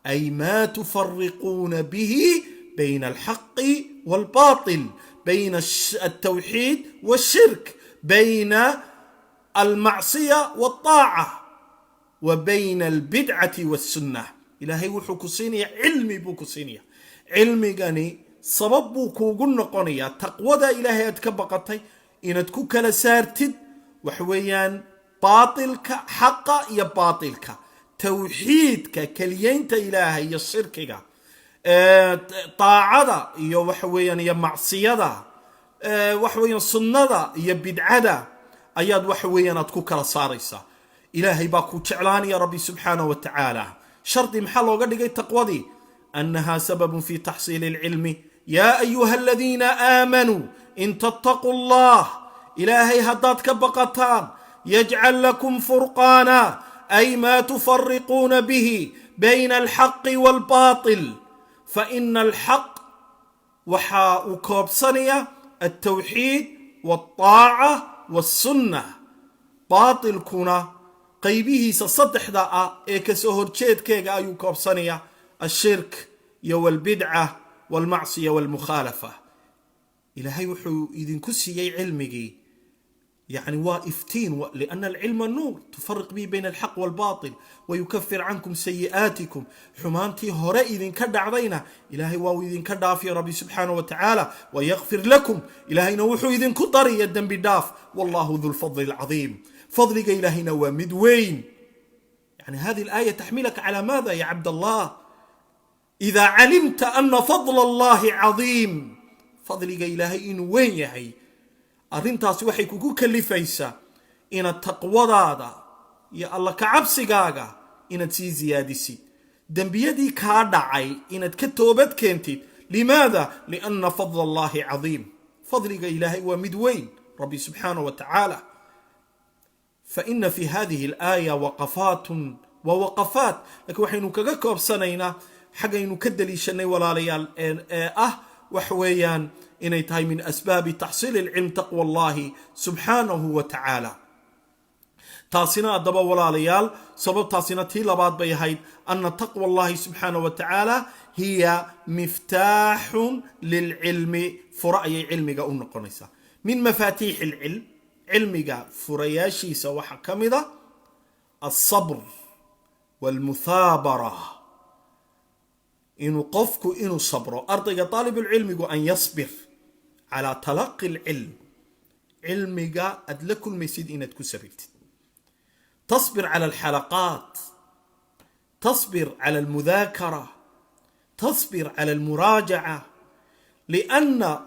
أي ما تفرقون به بين الحق والباطل بين التوحيد والشرك بين المعصية والطاعة وبين البدعة والسنة إلهي وحو كسينيا علمي بو كسينيا علمي غني sabab kuugu noqonaya taqwada ilaahay aad ka baqatay inaad ku kala saartid wax weeyaan baatilka xaqa iyo baatilka tawxiidka kaliyeynta ilaahay iyo shirkiga taacada iyo wax weeyaan iyo macsiyada wax weeyaan sunnada iyo bidcada ayaad wax weeyaan aad ku kala saaraysaa ilaahay baa ku jeclaanaya rabbi subhanahu wa ta'ala shardi maxaa looga dhigay taqwadii annaha sababun fi tahsil al-ilm يا أيها الذين آمنوا إن تتقوا الله إلهي هداتك بقتان يجعل لكم فرقانا أي ما تفرقون به بين الحق والباطل فإن الحق وحاء كوبصنية التوحيد والطاعة والسنة باطل كنا قيبه سصدح داء إيكسوهر تشيد كيغا أيو كوبصنية الشرك يو البدعة والمعصية والمخالفة إلهي وحو إذن كسي علمي يعني وافتين لأن العلم النور تفرق به بين الحق والباطل ويكفر عنكم سيئاتكم حمانتي هراء إذن كدع علينا إلهي واو إذن كدع في ربي سبحانه وتعالى ويغفر لكم إلهي نوحو إذن كطري يدا بداف والله ذو الفضل العظيم فضلك إلهي نوى مدوين يعني هذه الآية تحملك على ماذا يا عبد الله إذا علمت أن فضل الله عظيم فضلك إلهي إن وين يهي أرنتاس وحي كوكو كلفيسا إن التقوى هذا يا الله كعبسيغاغا إن تسي زيادسي دنبيدي كادعي إن تكتوبت كنتي لماذا؟ لأن فضل الله عظيم فضلك إلهي ومدوين ربي سبحانه وتعالى فإن في هذه الآية ووقفات لكن وحين كاكوب سنينا حقين كدلي شني ولا ليال وحويان إني تهي من أسباب تحصيل العلم تقوى الله سبحانه وتعالى تاسنا الدبا ولا ليال سبب تاسنا تيلا بعد بيهايد أن تقوى الله سبحانه وتعالى هي مفتاح للعلم فرأي علمك أنقنيسا من مفاتيح العلم علمك فرياشي سوى حكمدا الصبر والمثابرة إنه قفك إنه صبره أرضي طالب العلم أن يصبر على تلقي العلم علمك أدلك المسيد إن تكسبت تصبر على الحلقات تصبر على المذاكرة تصبر على المراجعة لأن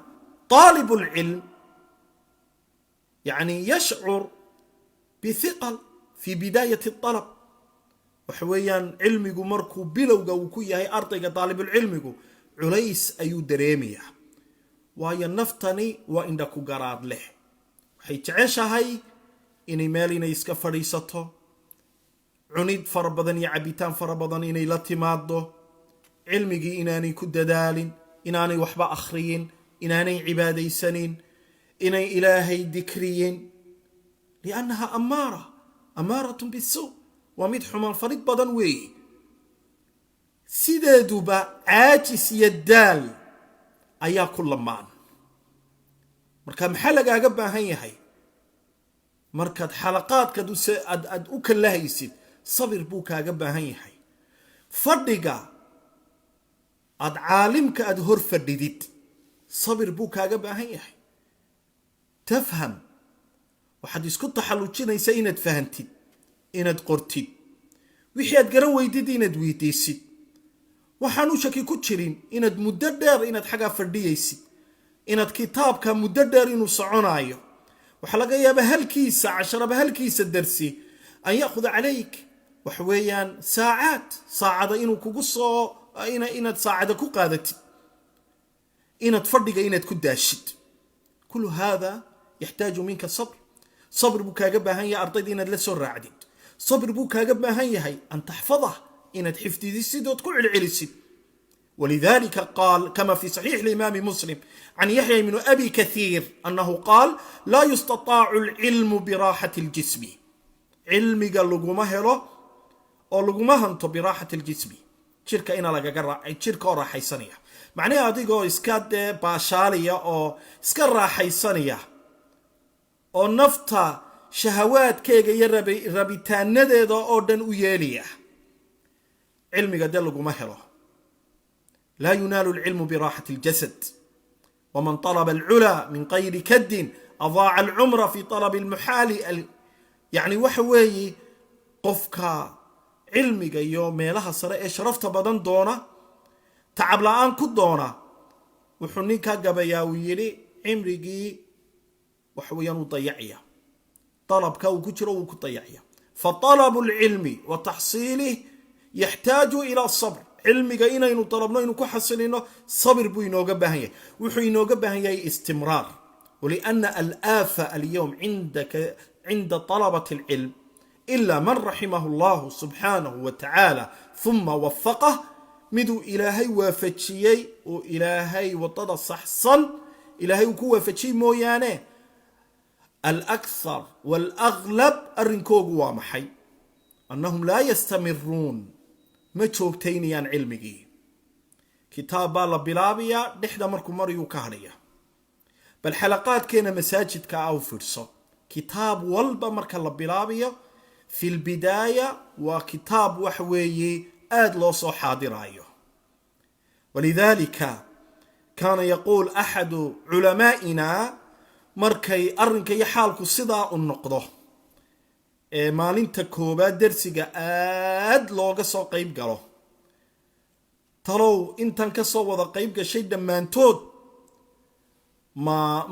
طالب العلم يعني يشعر بثقل في بداية الطلب وحويان علمك مركو بلوغا وكويا أرضي طالب العلم عليس أيو دريمية وهي النفتني وإندكو قرار له waxay jeceshahay inay meel inay iska fadhiisato cunid fara badan iyo cabitaan fara badan inay la timaado cilmigii inaanay ku dadaalin inaanay waxba akhriyin inaanay cibaadaysanin inay ilaahay dikriyin liannaha amaaratun bisu waa mid xumaan farid badan weeye sideeduba caajis iyo daal ayaa ku lamaan marka maxaa lagaaga baahan yahay markaad xalaqaadka aad u kalahaysid sabir buu kaaga baahan yahay fadhiga aad caalimka aad hor fadhidid sabir buu kaaga baahan yahay tafham waxaad isku taxallujinaysaa inaad fahantid inaad qortid wixii aad garan weydid inaad weydiisid waxaan u shaki ku jirin inaad muddo dheer inaad xagaa fadhiyaysid inaad kitaabka muddo dheer inuu soconaayo waxa laga yaabaa halkiisa casharaba halkiisa darsi an yaakhud calayk waxa weeyaan saacada inuu kugu soo inaad saacada ku qaadatid inaad fadhiga inaad ku daashid kullu hada yaxtaaju minka sabr buu kaaga baahan yahay ardayda inaad la soo raacdid sabr buu kaaga baahan yahay an taxfadah inaad xifdidisid ood ku celcelisid ولذلك قال كما في صحيح الإمام مسلم عن يحيى بن أبي كثير أنه قال لا يستطاع العلم براحة الجسم علمي قال لقوما هيرو أو لقوما هنتو براحة الجسم شركة إنا لقا قرأ شركة راحي سنية معناها ديقو إسكاد باشالية أو إسكاد راحي سنية أو نفتا شهوات كيغا يربيتان نديدو أو ويالية علمي قال لقوما هيرو لا ينال العلم براحة الجسد ومن طلب العلا من غير كد أضاع العمر في طلب المحال يعني وحوي قفك علمك يوم لها سرى شرفت بدن دونا تعب لآن كد دونا وحنيك قبيا ويلي عمرقي وحويا وضيعيا طلبك وكتر وكضيعيا فطلب العلم وتحصيله يحتاج إلى الصبر علمك إنه طلبنا إنه كحصلنا صبر بو ينوغا باهي وحو ينوغا باهي استمرار ولأن الآفة اليوم عند طلبة العلم إلا من رحمه الله سبحانه وتعالى ثم وفقه مدو إلهي وافتشيي وإلهي وطد صحصن إلهي وكو وافتشي موياني الأكثر والأغلب الرنكوغ وامحي أنهم لا يستمرون ما joogtaynayaan cilmigii kitaab baa la bilaabiyaa dhexda markuu marayuu ka hadhaya bal xalaqaadkeena masaajidka aw fiirso kitaab walba marka la bilaabiyo fi lbidaaya waa kitaab wax weeye aad loo soo xaadiraayo walidaalika kaana yaquul axadu culamaa'inaa markay arrinka iyo xaalku sidaa u noqdo maalinta koobaad darsiga aad looga soo qayb galo talow intan ka soo wada qayb gashay dhammaantood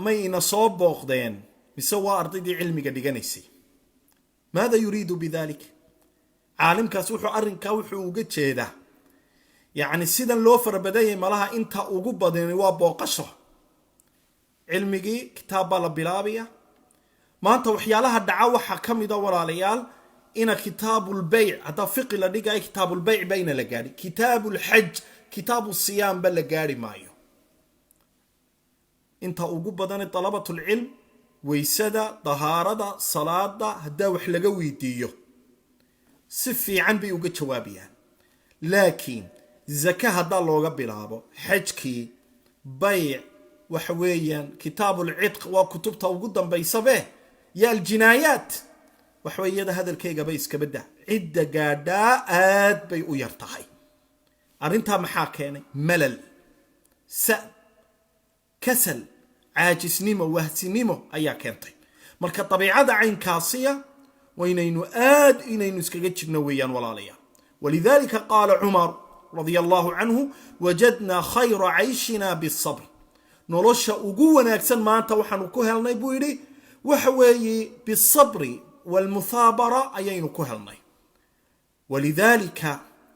mayna soo booqdeen mise waa ardaydii cilmiga dhiganaysay maada yuriidu bidalik caalimkaas arrinkaa wuxuu uga jeedaa yacni sidan loo farabadayay malaha inta ugu badani waa booqasho cilmigii kitaab baa la bilaabaya maanta waxyaalaha dhaca waxa kamida walaalayaal ina kitaabul bay' hada fiqi la dhigay kitaabul bay' bayna la gaari kitaabul hajj kitaabus siyam bal la gaari maayo inta ugu badan talabatul ilm waysada tahaarada salaada hada wax laga weydiiyo si fiican bay uga jawaabiyaan laakiin zaka hada looga bilaabo hajki bay' waxa weeyaan kitaabul itq wa kutubta ugu dambaysabe يا الجنايات وحويدا هذا الكيغا بيس كبدا عدة قادا آد بي ويرتاحي arrintaa maxaa keenay? malal, sa'b, kasal, caajisnimo, wahsinimo ayaa keentay. marka dabiicada caynkaasiya waynaynu aad inaynu iskaga jirno weeyaan walaalayaal. walidaalika qaala cumar radia allahu canhu wajadnaa khayra cayshina bisabr. nolosha ugu wanaagsan maanta waxaanu ku helnay buu yidhi waxa weeye bisabri walmuthaabara ayaynu ku helnay. walidaalika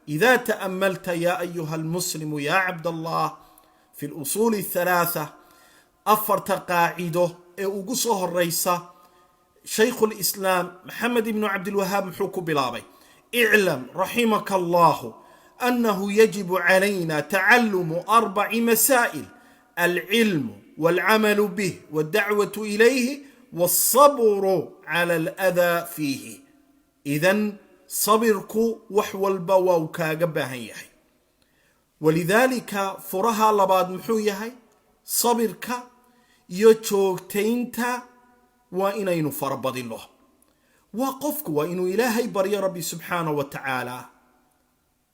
إذا تأملت يا أيها المسلم يا عبد الله في الأصول الثلاثة أفرت قاعده أقصه الرئيسة شيخ الإسلام محمد بن عبد الوهاب محوك بلابي اعلم رحمك الله أنه يجب علينا تعلم 4 مسائل: العلم والعمل به والدعوة إليه والصبر على الأذى فيه. إذن صبرك وحول بواوك قباهيه. ولذلك فرها لباد محويه صبرك يوتشوكتينتا وإنين فربض الله وقفك وإنو إلهي بري ربي سبحانه وتعالى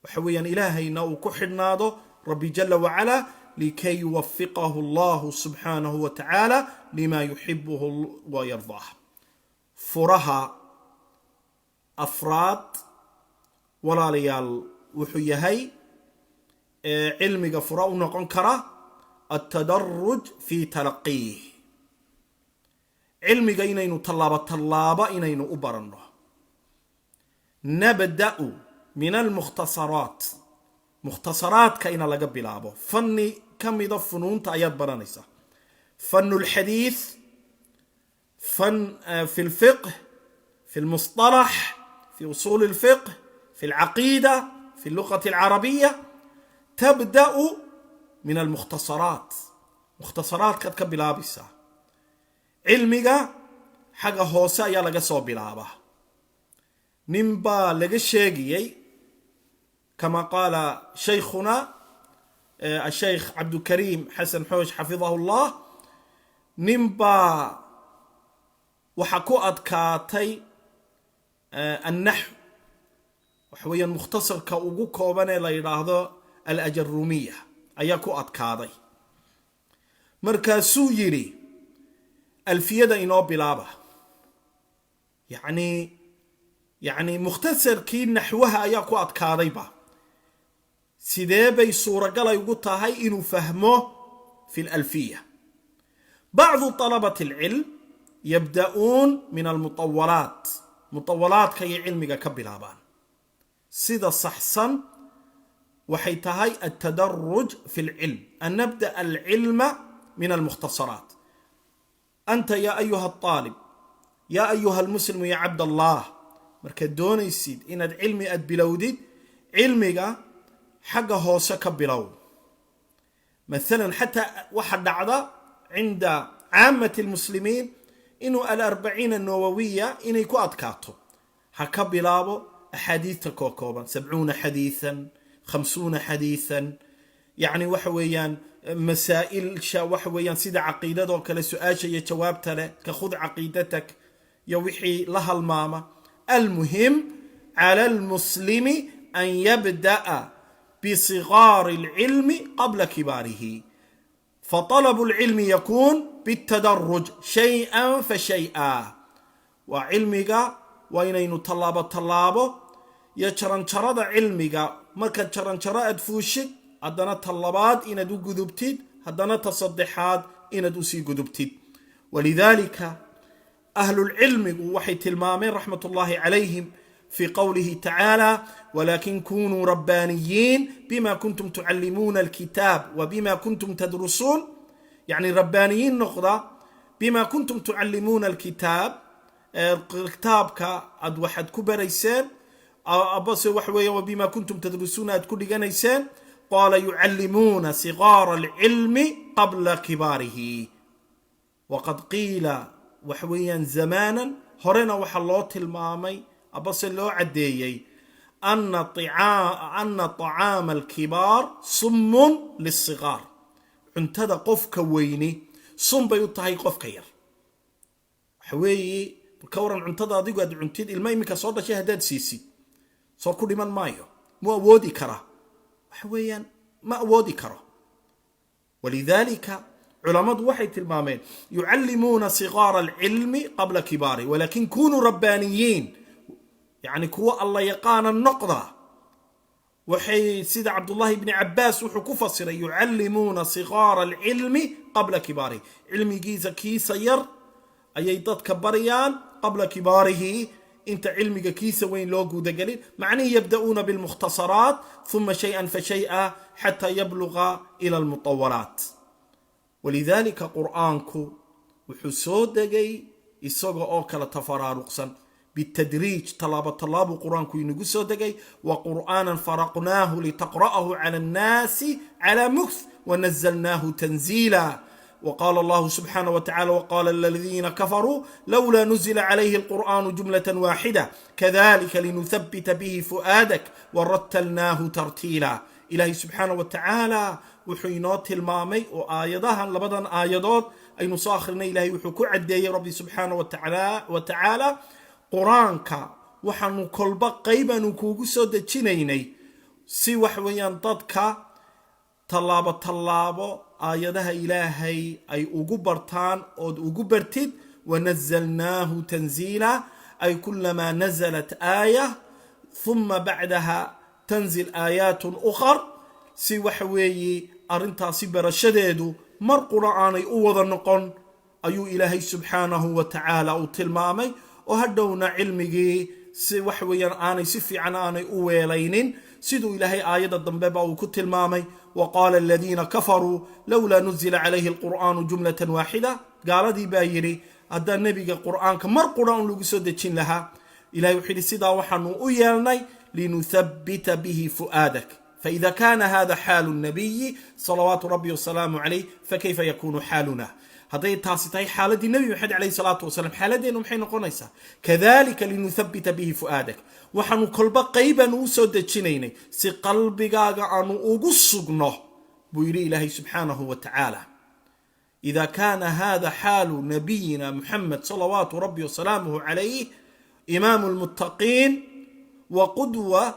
وحويا إلهي نو كحرناده ربي جل وعلا لكي يوفقه الله سبحانه وتعالى لما يحبه ويرضاه. فرها أفراد ولا ليال وحيهي علمي فراء نقن كرا التدرج في تلقيه. علمي إنينو طلابة إنينو أبرنه. نبدأ من المختصرات. مختصرات كاين لغا بلابو فني كم إذا فنون تأياد برانيسا: فن الحديث، فن في الفقه، في المصطلح، في أصول الفقه، في العقيدة، في اللغة العربية. تبدأ من المختصرات. مختصرات كتك بلابسا علمك حاجة هوسا يا لغا صوب بلابا نمبا لغا شيغي كما قال شيخنا الشيخ عبد الكريم حسن حوش حفظه الله: نمبا وحكو أدكاتي النحو وحويا مختصر كأوغو كوباني ليراهدو الأجرومية أياكو أدكاتي مركاسو يري الفيادة إنو بلابا يعني مختصر كي نحوها أياكو أدكاتي با سيدي صورة قال يقولها هاي إنو فهمه في الألفية. بعض طلبة العلم يبدأون من المطولات. مطولات كي علمك كبلابان سيدا صحصا وحيتهاي التدرج في العلم أن نبدأ العلم من المختصرات. أنت يا أيها الطالب يا أيها المسلم يا عبد الله مركدون يسيد إن العلم أدبلودي علمك حاجة هوسا كبلو. مثلا حتى واحد دعضة عند عامة المسلمين إنه 40 النووية إنه يكو أدكاتو هكبلابو أحاديث كوكوبا 70 حديثا 50 حديثا يعني وحويان مسائل وحويان سيدة عقيدة وكلا سؤال شيء جواب ترى كخذ عقيدتك يوحي لها الماما. المهم على المسلم أن يبدأ بصغار العلم قبل كباره. فطلب العلم يكون بالتدرج شيئا فشيئا. وعلمك وينين طلابه يشرنشرد علمك مركز شرنشرة أدفوشك هدنا طلبات إن دو قذبتid هدنا تصدحات إن دو سي قذبتid. ولذلك أهل العلم وحي تلمامين رحمة الله عليهم في قوله تعالى: ولكن كونوا ربانيين بما كنتم تعلمون الكتاب وبما كنتم تدرسون. يعني ربانيين نقضة بما كنتم تعلمون الكتاب كتابك أد واحد كبريسان أبص وحوية وبما كنتم تدرسون أد كل جنيسان. قال: يعلمون صغار العلم قبل كباره. وقد قيل وحويا زمانا هرنا وحلوت المامي أبص اللو عديي أن طعام الكبار صم للصغار. عنتذا قف كويني صم بيطهي قف كير حوي بكورا عنتذا ضيق أد عنتذ الماء مكسودة شهداد سيسي صار كل من مايو مو وودي كرا وحويا ما أودي كره. ولذلك علماء وحي المامين يعلمون صغار العلم قبل كباره، ولكن كونوا ربانيين، يعني كوا الله يقان النقضة. وحي سيد عبد الله بن عباس وحكو فصر يعلمون صغار العلم قبل كباره، علمي جيزة كيسا ير أي ضد كبريان قبل كباره. انت علمك كيسا وين لوجو دقليل معني يبدأون بالمختصرات ثم شيئا فشيئا حتى يبلغ إلى المطولات. ولذلك قرآنكو وحسود دقي إسوغو أوكال تفرارقصا بالتدريج طلاب قرآنكو ينقصو دقي وقرآنا فرقناه لتقرأه على الناس على مكث ونزلناه تنزيلا. وقال الله سبحانه وتعالى وقال الذين كفروا لولا نزل عليه القرآن جملة واحدة كذلك لنثبت به فؤادك ورتلناه ترتيلا. إلهي سبحانه وتعالى وحينات المامي وآيضها لبدن آيضات أي نصاخرنا إلهي وحكو عدي ربي سبحانه وتعالى قرآنك وحنو كلبا قيبا نكوغو سودة جنيني سي وحويان ضدك طلابة آياتها إلهي أي أقبرتان أو أقبرتد ونزلناه تنزيلا، أي كلما نزلت آية ثم بعدها تنزل آيات أخر سي وحوي أرنتا سبر الشديد مر قرآني أوضا نقن أيو إلهي سبحانه وتعالى أو تلمامي وهدونا علمي سي وحوي آني سفي عن آني أويلين سيدو إلهي آيات الضنبابة وكتل مامي وقال الذين كفروا لولا نزل عليه القرآن جملة واحدة. قال دي بايري هذا النبي القرآن كمر قرآن لقصود تشين لها إلهي وحيد سيدا وحنو أيالني لنثبت به فؤادك. فإذا كان هذا حال النبي صلوات ربي وسلامه عليه فكيف يكون حالنا؟ هذا تاسيتاي حالة النبي محمد عليه الصلاة والسلام حالة دينهم حين قنيسة كذلك لنثبت به فؤادك وحنو قلبا قيبا نوسود تشينيني سي قلبك أنو أغسقنه بيري إلهي سبحانه وتعالى. إذا كان هذا حال نبينا محمد صلوات ربي وسلامه عليه إمام المتقين وقدوة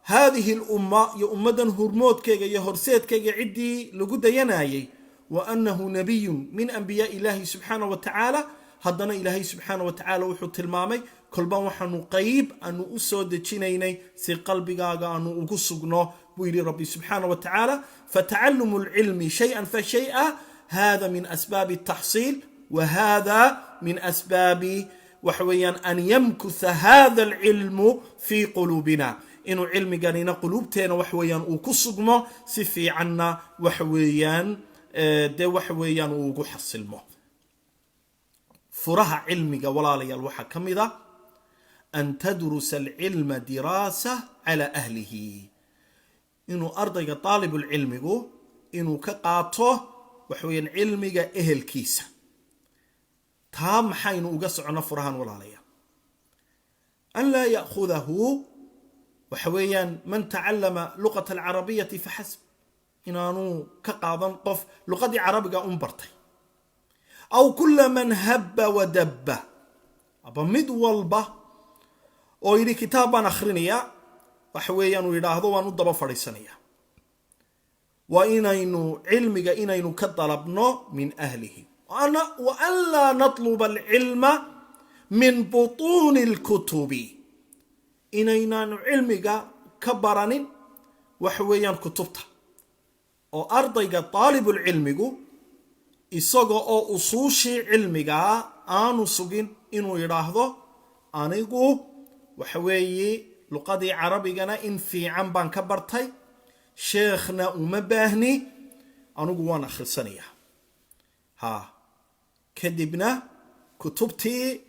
هذه الأمة يا أمدا هرمود كيغا يا هرسيت كيغا عدي لقد ينايي وأنه نبي من أنبياء الله سبحانه وتعالى. هدنا إلهي سبحانه وتعالى وحط المامي كل بان وحنو قيب أنو أسود تشينيني سي قلبي غاغا أنو أقصقنو بويلي ربي سبحانه وتعالى. فتعلم العلم شيئا فشيئا هذا من أسباب التحصيل وهذا من أسباب وحويا أن يمكث هذا العلم في قلوبنا إنو علم قانينا قلوبتين وحويا أقصقنو سفي عنا وحويا دي وحويا وقو حصلمو. فرها علمك ولا لي الوحا كمذا أن تدرس العلم دراسة على أهله. إنو أرضك طالب العلم إنو كقاطه وحويا علمك أهل كيسة تام حين أقصعنا فرهان ولا لي أن لا يأخذه وحويا من تعلم لغة العربية فحسب إنانو كقاضا قف لغة عربية أمبرتي أو كل من هب ودب أبا مد والبا أو إلي كتابا أخرينيا وحويا ويراهضو ونضب فريسانيا وإنينو علمك إنينو كطلبنا من أهله وأن لا نطلب العلم من بطون الكتب إنينو علمك كبران وحويا كتبتها وأرضيك طالب العلم isaga oo usuushii cilmiga aanu sugin inuu yiraahdo anigu waxa weeye luqadii carabigana in fiican baan ka bartay sheekhna uma baahni anigu waan akhrisanaya kadibna kutubtii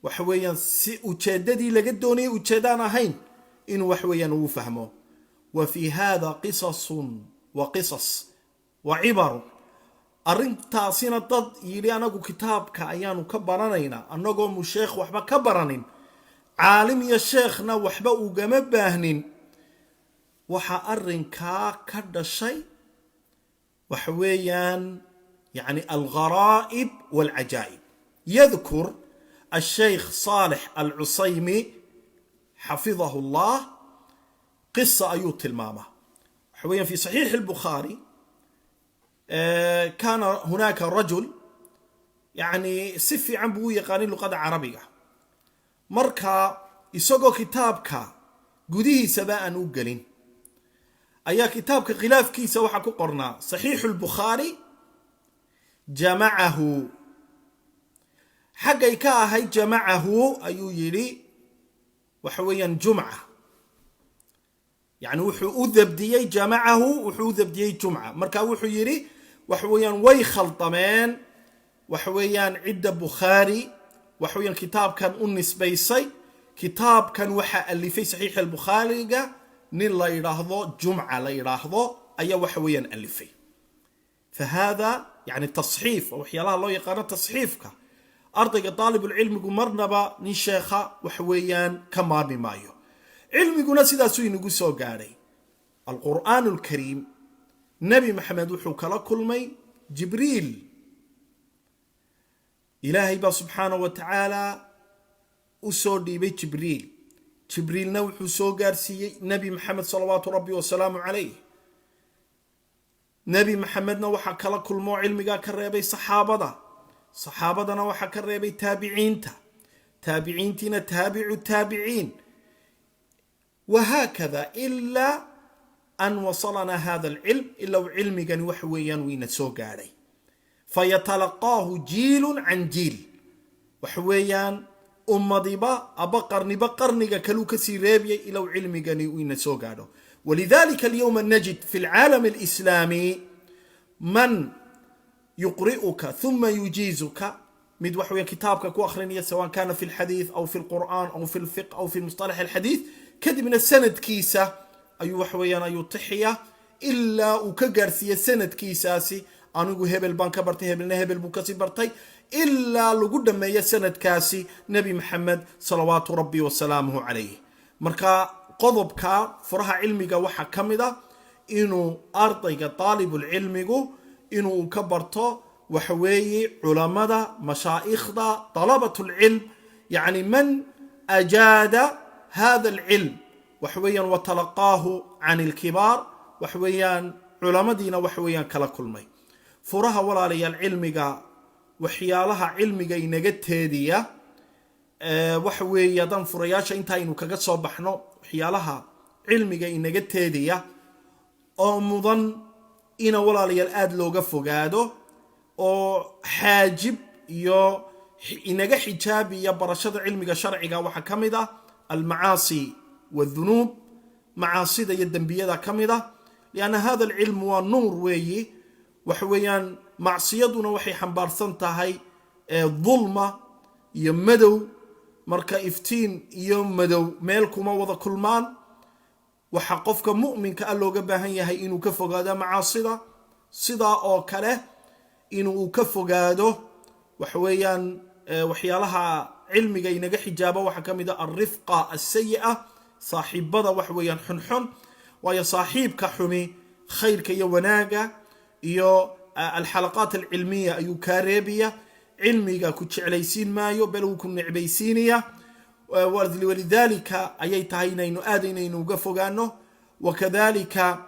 waxa weeyaan si ujeedadii laga doonay ujeedaan ahayn inuu wax weeyaan uu fahmo wa fi hada qisas wa ibar arintaasina dad yiri anagu kitaabka ayaanu ka baranayna anagoo musheekh waxba ka baranin caalim iyo sheekhna waxba ugama baahnin waxa arinka ka dhashay waxa weeyaan يعني الغرائب والعجائب. يذكر الشيخ صالح العصيمي حفظه الله قصة أيوت المامة حويا في صحيح البخاري كان هناك رجل يعني سفي عن بو يقاني لغة عربية مركا يسوغو كتابك قديه سباء نوغلين أي كتابك غلاف كيسا وحكو قرنا صحيح البخاري جمعه حقا يكا هاي جمعه أيو يلي وحويا جمعة يعني وحو أذبديي جمعه وحو أذبديي جمعة مركا وحو يلي وحويا ويخل طمان وحويا عدة بخاري وحويا كتاب كان أنس بيسي كتاب كان وحا اللي في صحيح البخاري نين لا يراهضو جمعة لا يراهضو أي وحويا اللي في فهذا يعني تصحيف وحيالله الله يقارن تصحيفك أرضك طالب العلم قمرنبا نشيخة وحويا كمارني مايو علم يقول سيدا سوي نقول سو قاري القرآن الكريم نبي محمد وحوكلا كل مي جبريل إلهي با سبحانه وتعالى أسور ديبي جبريل نوحو سو قارسي نبي محمد صلوات ربي وسلامه عليه نبي محمد نوحا كلا كل مو علمي كريبي صحابة نوحا كريبي تابعينتنا تابع التابعين وهكذا إلا أن وصلنا هذا العلم إلا علمي كان وحويا وين سو قاري فيتلقاه جيل عن جيل وحويا أمضيبا بقرني كلوك سيرابيا إلى علمي كان وين سو قاري ولذلك اليوم نجد في العالم الإسلامي من يقرئك ثم يجيزك مد وحويا كتابك كواخرين سواء كان في الحديث أو في القرآن أو في الفقه أو في المصطلح الحديث كد من السند كيسة أي وحويا أي تحية إلا وكجرسي سند كيساسي أنا جو هبل بانك برتي هبل نهبل بوكاسي برتي إلا لقد ما يسند كاسي نبي محمد صلوات ربي وسلامه عليه مركا قضبك فرها علمك وحا كمدا إنه أرضيك طالب العلم إنه كبرته وحوي علماء مشايخ طلبة العلم يعني من أجاد هذا العلم وحويا وتلقاه عن الكبار وحويا علماء دينا وحويا كلا كل مي فرها ولا لي العلم وحيالها علمك إنجت هدية وحويا دان فرياشا انتا إنو كجت صبحنا حيالها علمك إنجت هدية أو مضن إنا ولا لي الآد لوغا فوقادو أو حاجب يو إنجا حجابي يا برشاد علمك شرعك وحكمده المعاصي والذنوب معاصي يدن بيدا كمده لأن هذا العلم والنور ويي وحويان معصيدنا وحي حنبارسان تاهي ظلمة يمدو مركا إفتين يمدو ميلكو موضا كلمان وحقفك مؤمن كألو قبهن يهي إنو كفو قادا معاصيدا صدا أو كله إنو كفو قادو وحويان وحيالها علمي إنجا حجابه وحكمده الرفقة السيئة صاحبه وحويان حنحن ويا صاحبك حمي خيرك يا وناقة يو الحلقات العلمية أيو كاريبية علمي كتش عليسين مايو بل كن عبيسينية ولذلك أيتهين إنو آدين إنو قفوغانو وكذلك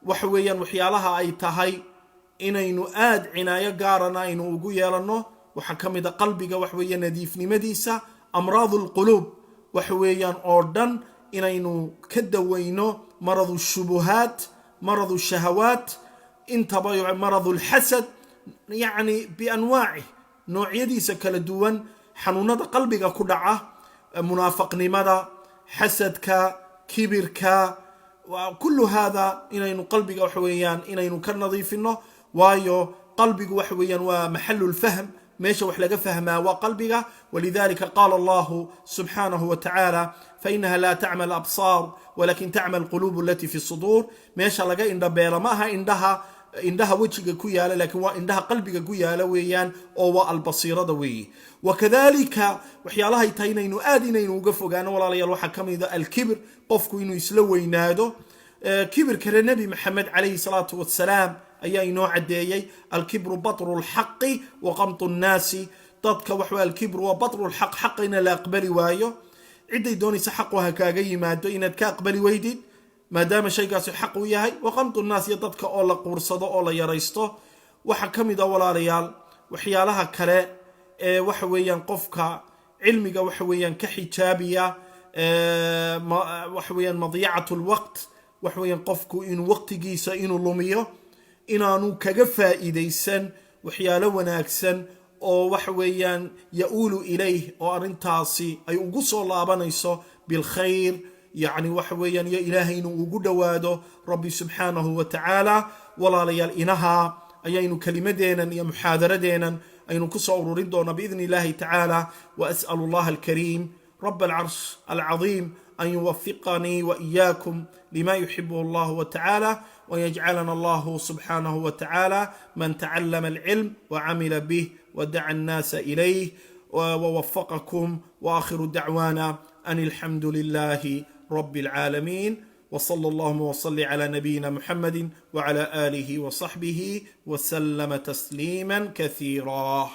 وحويا وحيالها أيتهي إنو آد عناية قارنا إنو قويالنو وحكمد قلبك وحويا نديفني مديسة أمراض القلوب وحويا أوردن إنو كدوينو مرض الشبهات مرض الشهوات انتبه مرض الحسد يعني بأنواعه نوع يديس كالدوان حنونات قلبك كدعة منافق نمدا حسدك كبرك وكل هذا إنو قلبك وحويا إنو كالنظيفنه وايو قلبك وحويا ومحل الفهم ماشي وحلقة فهمها وقلبها ولذلك قال الله سبحانه وتعالى فإنها لا تعمل الأبصار ولكن تعمل القلوب التي في الصدور ماشي لقى إن دبيرة ماها عندها وجهك كويالا لكن عندها قلبك كويالا ويان أو البصيرة دوي وكذلك وحيالها يتهين إنو آدين إنو وقفوا قانا ولا ليالو حكم إذا الكبر قفكو إنو يسلوي نادو كبر كالنبي محمد عليه الصلاة والسلام أي نوع عديي الكبر بطر الحق وقمط الناس ضدك وحوى الكبر وبطر الحق حقنا لا أقبل وايو عدي دوني سحقها كاقي مادو إناد كاقبل ويدين maadaama shaygaasi xaq u yahay wa qamtu nnaas iyo dadka oo la quursado oo la yaraysto waxa ka mid a walaalayaal waxyaalaha kale ee waxa weeyaan qofka cilmiga waxa weeyaan ka xijaabiya waxa weeyaan madiyacatu lwaqt waxa weeyaan qofku inuu waqtigiisa inuu lumiyo inaanu kaga faa'iidaysan waxyaalo wanaagsan oo waxa weeyaan ya-uulu ilayh oo arrintaasi ay ugu soo laabanayso bilkhayr yacni waxa weeyaan iyo ilaahay inuu ugu dhowaado rabbi subxaanahu wa tacaala walaalayaal inaha ayaynu kelimadeenan iyo muxaadaradeenan aynu ku soo ururin doonaa biidni illaahi tacaala wa as'alu allaha alkariim rab alcarsh alcadiim an yuwafiqanii wa iyaakum lima yuxibuhu allahu wa tacaala ويجعلنا الله سبحانه وتعالى من تعلم العلم وعمل به ودعا الناس إليه ووفقكم وآخر دعوانا أن الحمد لله رب العالمين وصلى الله وصل على نبينا محمد وعلى آله وصحبه وسلم تسليما كثيرا.